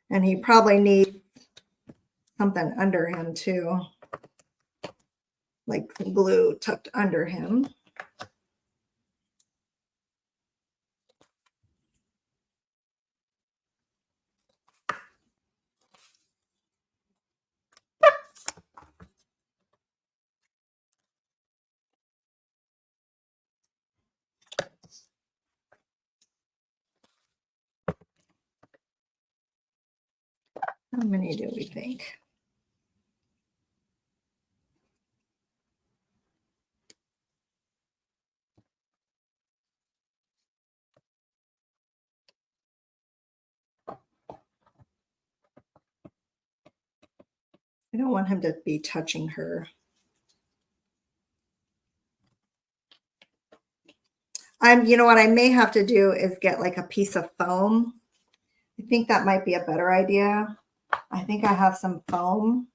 And he probably needs something under him too, like glue tucked under him. How many do we think? I don't want him to be touching her. You know what I may have to do is get like a piece of foam. I think that might be a better idea. I think I have some foam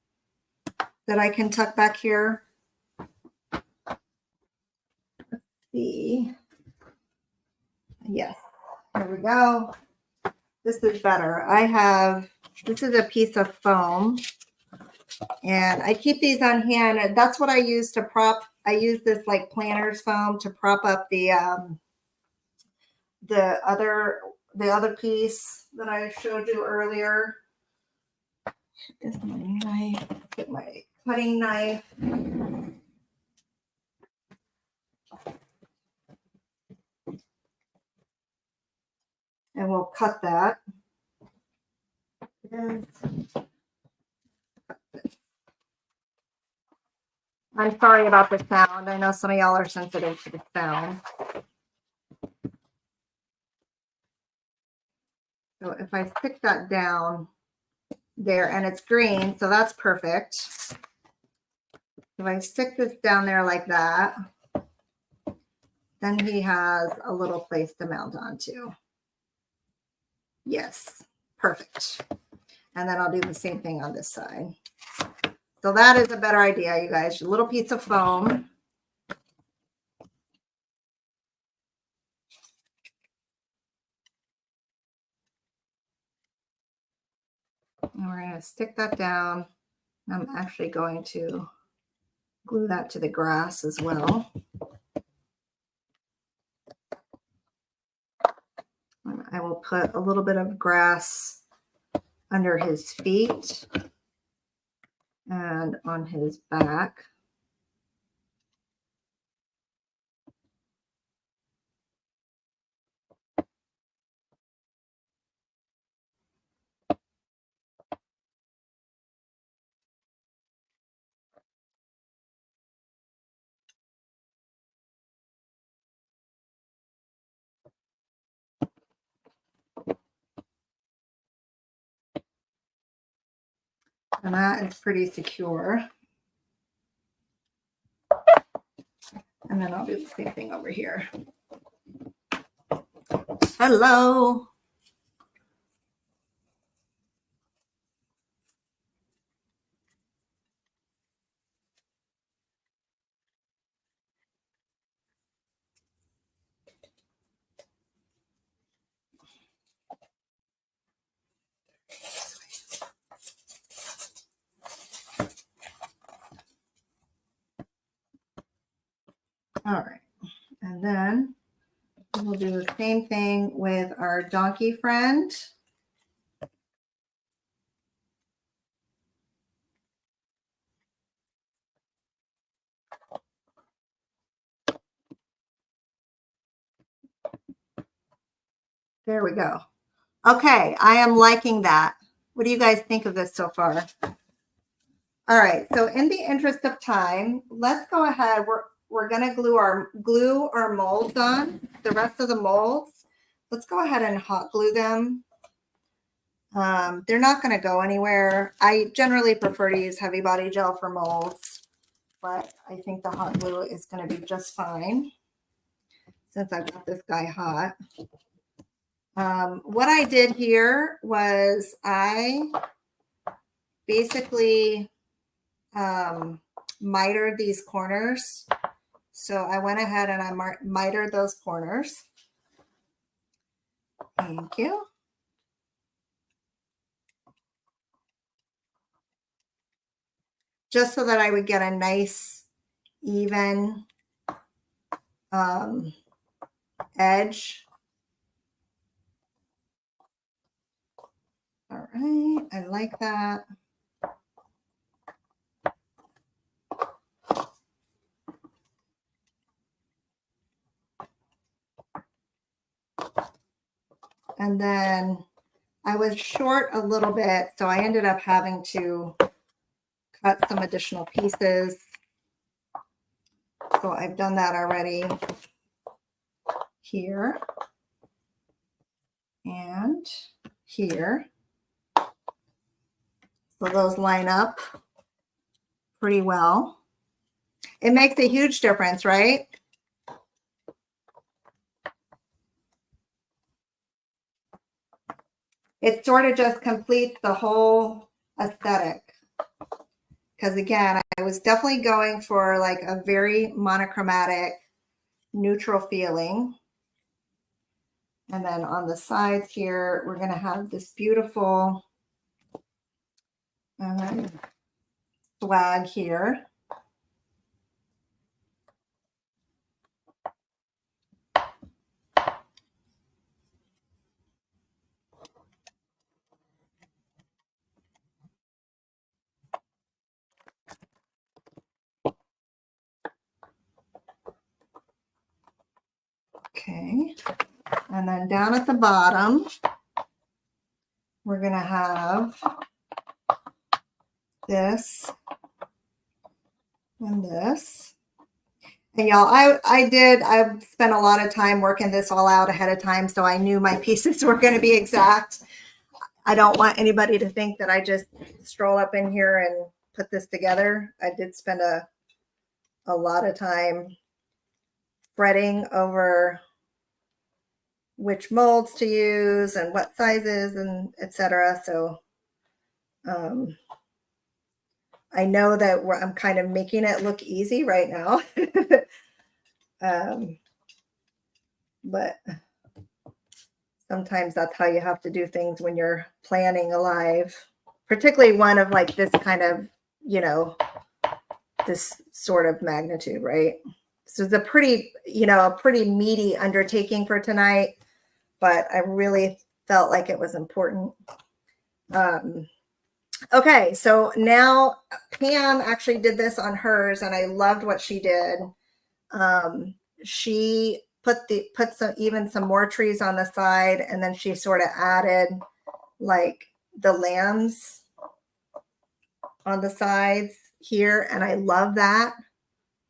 that I can tuck back here. Let's see. Yes, here we go. This is better. This is a piece of foam. And I keep these on hand. That's what I use to I use this like planner's foam to prop up the other piece that I showed you earlier. This is my knife. Get my cutting knife. And we'll cut that. I'm sorry about the sound. I know some of y'all are sensitive to the sound. So if I stick that down there, and it's green, so that's perfect. If I stick this down there like that, then he has a little place to mount onto. Yes, perfect. And then I'll do the same thing on this side. So that is a better idea, you guys. A little piece of foam. And we're going to stick that down. I'm actually going to glue that to the grass as well. And I will put a little bit of grass under his feet and on his back. And that is pretty secure. And then I'll do the same thing over here. Hello. All right. And then we'll do the same thing with our donkey friend. There we go. Okay, I am liking that. What do you guys think of this so far? All right, so in the interest of time, let's go ahead. We're gonna glue our molds on, the rest of the molds. Let's go ahead and hot glue them. They're not gonna go anywhere. I generally prefer to use heavy body gel for molds, but I think the hot glue is gonna be just fine since I've got this guy hot. What I did here was I basically mitered these corners. So I went ahead and I mitered those corners. Thank you. Just so that I would get a nice even edge. All right, I like that. And then I was short a little bit, so I ended up having to cut some additional pieces. So I've done that already here and here. So those line up pretty well. It makes a huge difference, right? It sort of just completes the whole aesthetic. Because again, I was definitely going for like a very monochromatic, neutral feeling. And then on the sides here, we're going to have this beautiful swag here. Okay. And then down at the bottom, we're going to have this and this. And y'all, I spent a lot of time working this all out ahead of time, so I knew my pieces were going to be exact. I don't want anybody to think that I just stroll up in here and put this together. I did spend a lot of time fretting over which molds to use and what sizes and etc. So I know that I'm kind of making it look easy right now. But sometimes that's how you have to do things when you're planning a live particularly one of like this kind of, you know, this sort of magnitude, right? So it's a pretty, you know, a pretty meaty undertaking for tonight, but I really felt like it was important. Okay, so now Pam actually did this on hers, and I loved what she did. She put some more trees on the side, and then she sort of added like the lambs on the sides here, and I love that.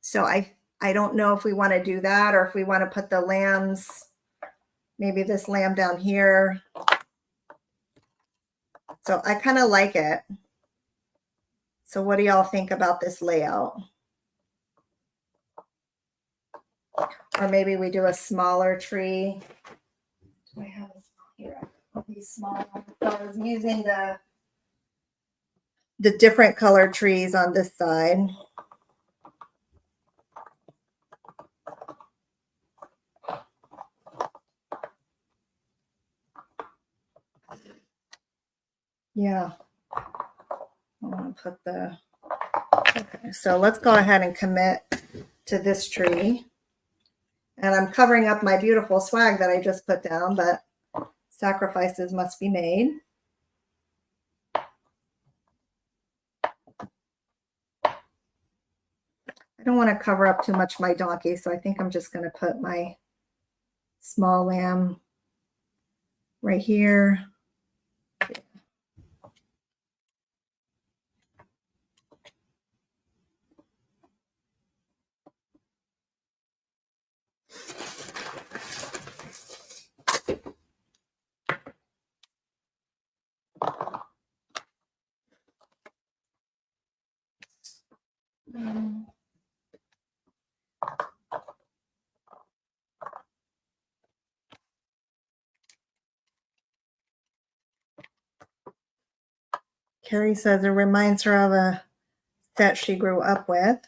So I don't know if we want to do that or if we want to put the lambs, maybe this lamb down here. So I kind of like it. So what do y'all think about this layout? Or maybe we do a smaller tree. Do I have a here? These small ones. So I was using the different colored trees on this side. Yeah. I want to put the, okay, so let's go ahead and commit to this tree. And I'm covering up my beautiful swag that I just put down, but sacrifices must be made. I don't want to cover up too much my donkey, so I think I'm just going to put my small lamb right here. Carrie says it reminds her of a set she grew up with.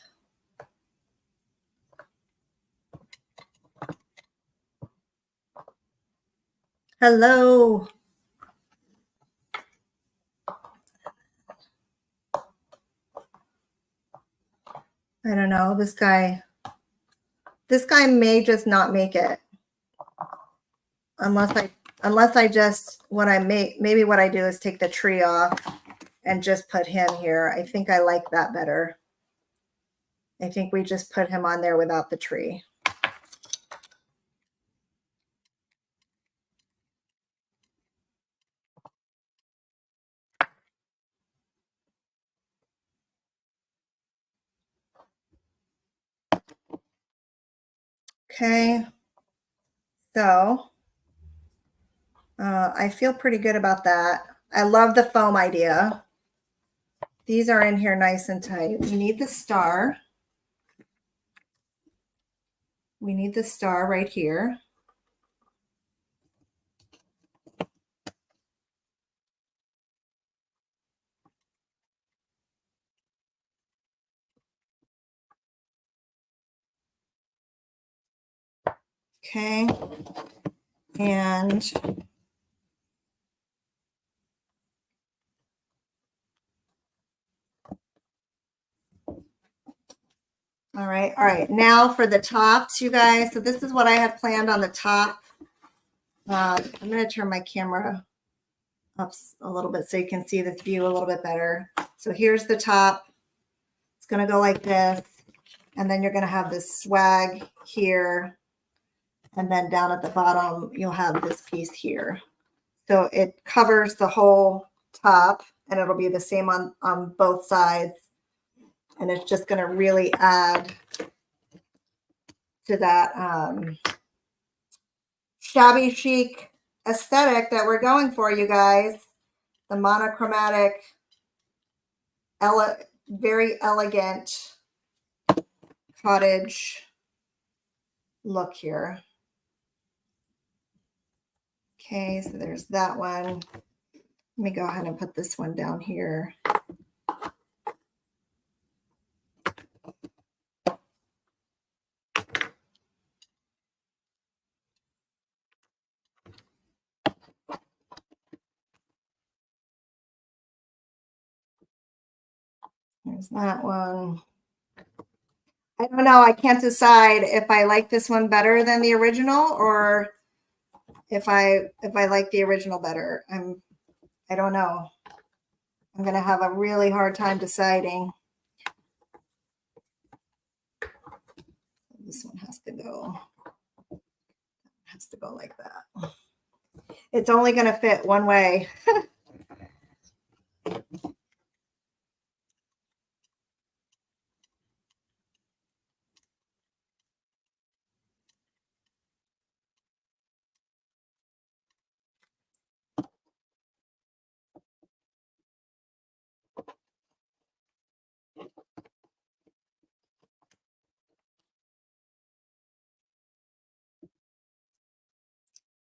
Hello. I don't know. This guy may just not make it. Unless I just, maybe what I do is take the tree off and just put him here. I think I like that better. I think we just put him on there without the tree. Okay. So I feel pretty good about that. I love the foam idea. These are in here nice and tight. We need the star. We need the star right here. Okay. And all right. Now for the tops, you guys. So this is what I had planned on the top. I'm going to turn my camera up a little bit so you can see this view a little bit better. So here's the top. It's going to go like this. And then you're going to have this swag here. And then down at the bottom, you'll have this piece here. So it covers the whole top, and it'll be the same on both sides. And it's just going to really add to that shabby chic aesthetic that we're going for, you guys. The monochromatic, very elegant cottage look here. Okay, so there's that one. Let me go ahead and put this one down here. There's that one. I don't know. I can't decide if I like this one better than the original or if I like the original better. I don't know. I'm going to have a really hard time deciding. This one has to go. Has to go like that. It's only going to fit one way.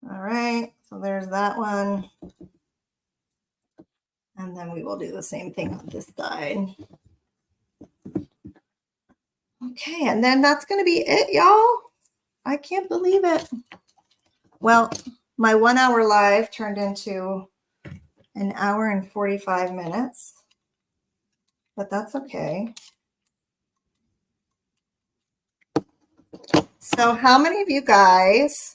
All right, so there's that one. And then we will do the same thing on this side. Okay, and then that's going to be it, y'all. I can't believe it. Well, my 1 hour live turned into an hour and 45 minutes, but that's okay. So how many of you guys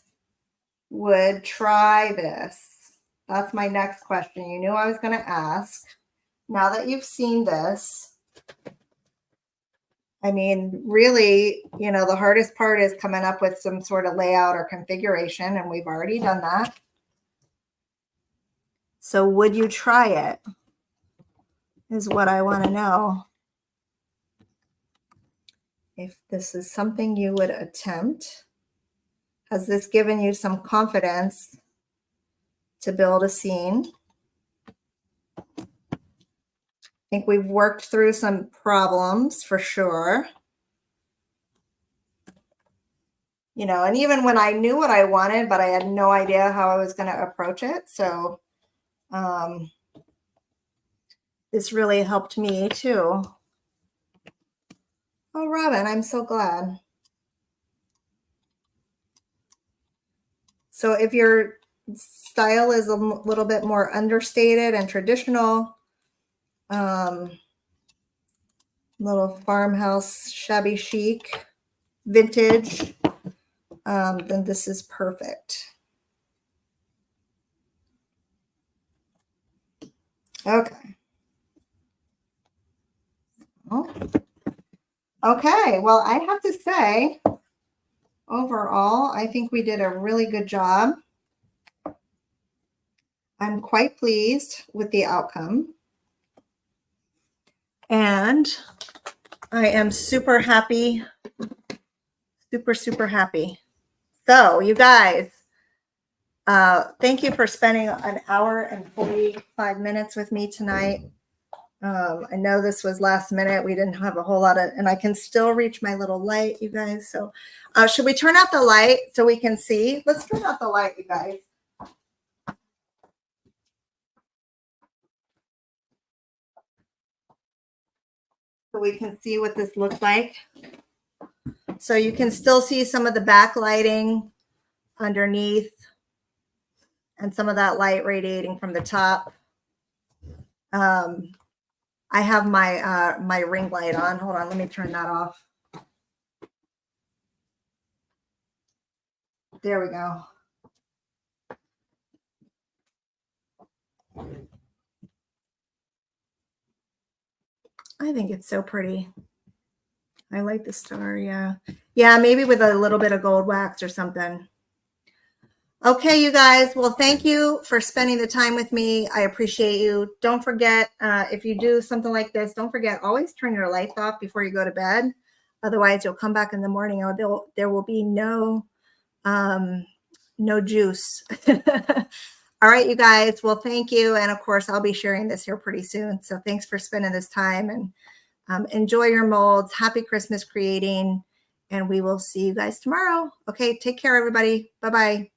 would try this? That's my next question. You knew I was going to ask. Now that you've seen this, I mean, really, you know, the hardest part is coming up with some sort of layout or configuration, and we've already done that. So would you try it? Is what I want to know. If this is something you would attempt, has this given you some confidence to build a scene? I think we've worked through some problems for sure. You know, and even when I knew what I wanted, but I had no idea how I was going to approach it. So this really helped me too. Oh, Robin, I'm so glad. So if your style is a little bit more understated and traditional, little farmhouse, shabby chic, vintage, then this is perfect. Okay. Okay, well, I have to say, overall, I think we did a really good job. I'm quite pleased with the outcome. And I am super happy, super happy. So you guys, thank you for spending an hour and 45 minutes with me tonight. I know this was last minute. We didn't have a whole lot of, and I can still reach my little light, you guys. So should we turn out the light so we can see? Let's turn out the light, you guys. So we can see what this looks like. So you can still see some of the backlighting underneath and some of that light radiating from the top. I have my my ring light on. Hold on, let me turn that off. There we go. I think it's so pretty. I like the star, yeah. Yeah, maybe with a little bit of gold wax or something. Okay, you guys. Well, thank you for spending the time with me. I appreciate you. Don't forget, if you do something like this, don't forget, always turn your lights off before you go to bed. Otherwise, you'll come back in the morning and there will be no juice. All right, you guys. Well, thank you. And of course, I'll be sharing this here pretty soon. So thanks for spending this time, and enjoy your molds. Happy Christmas creating. And we will see you guys tomorrow. Okay, take care, everybody. Bye-bye.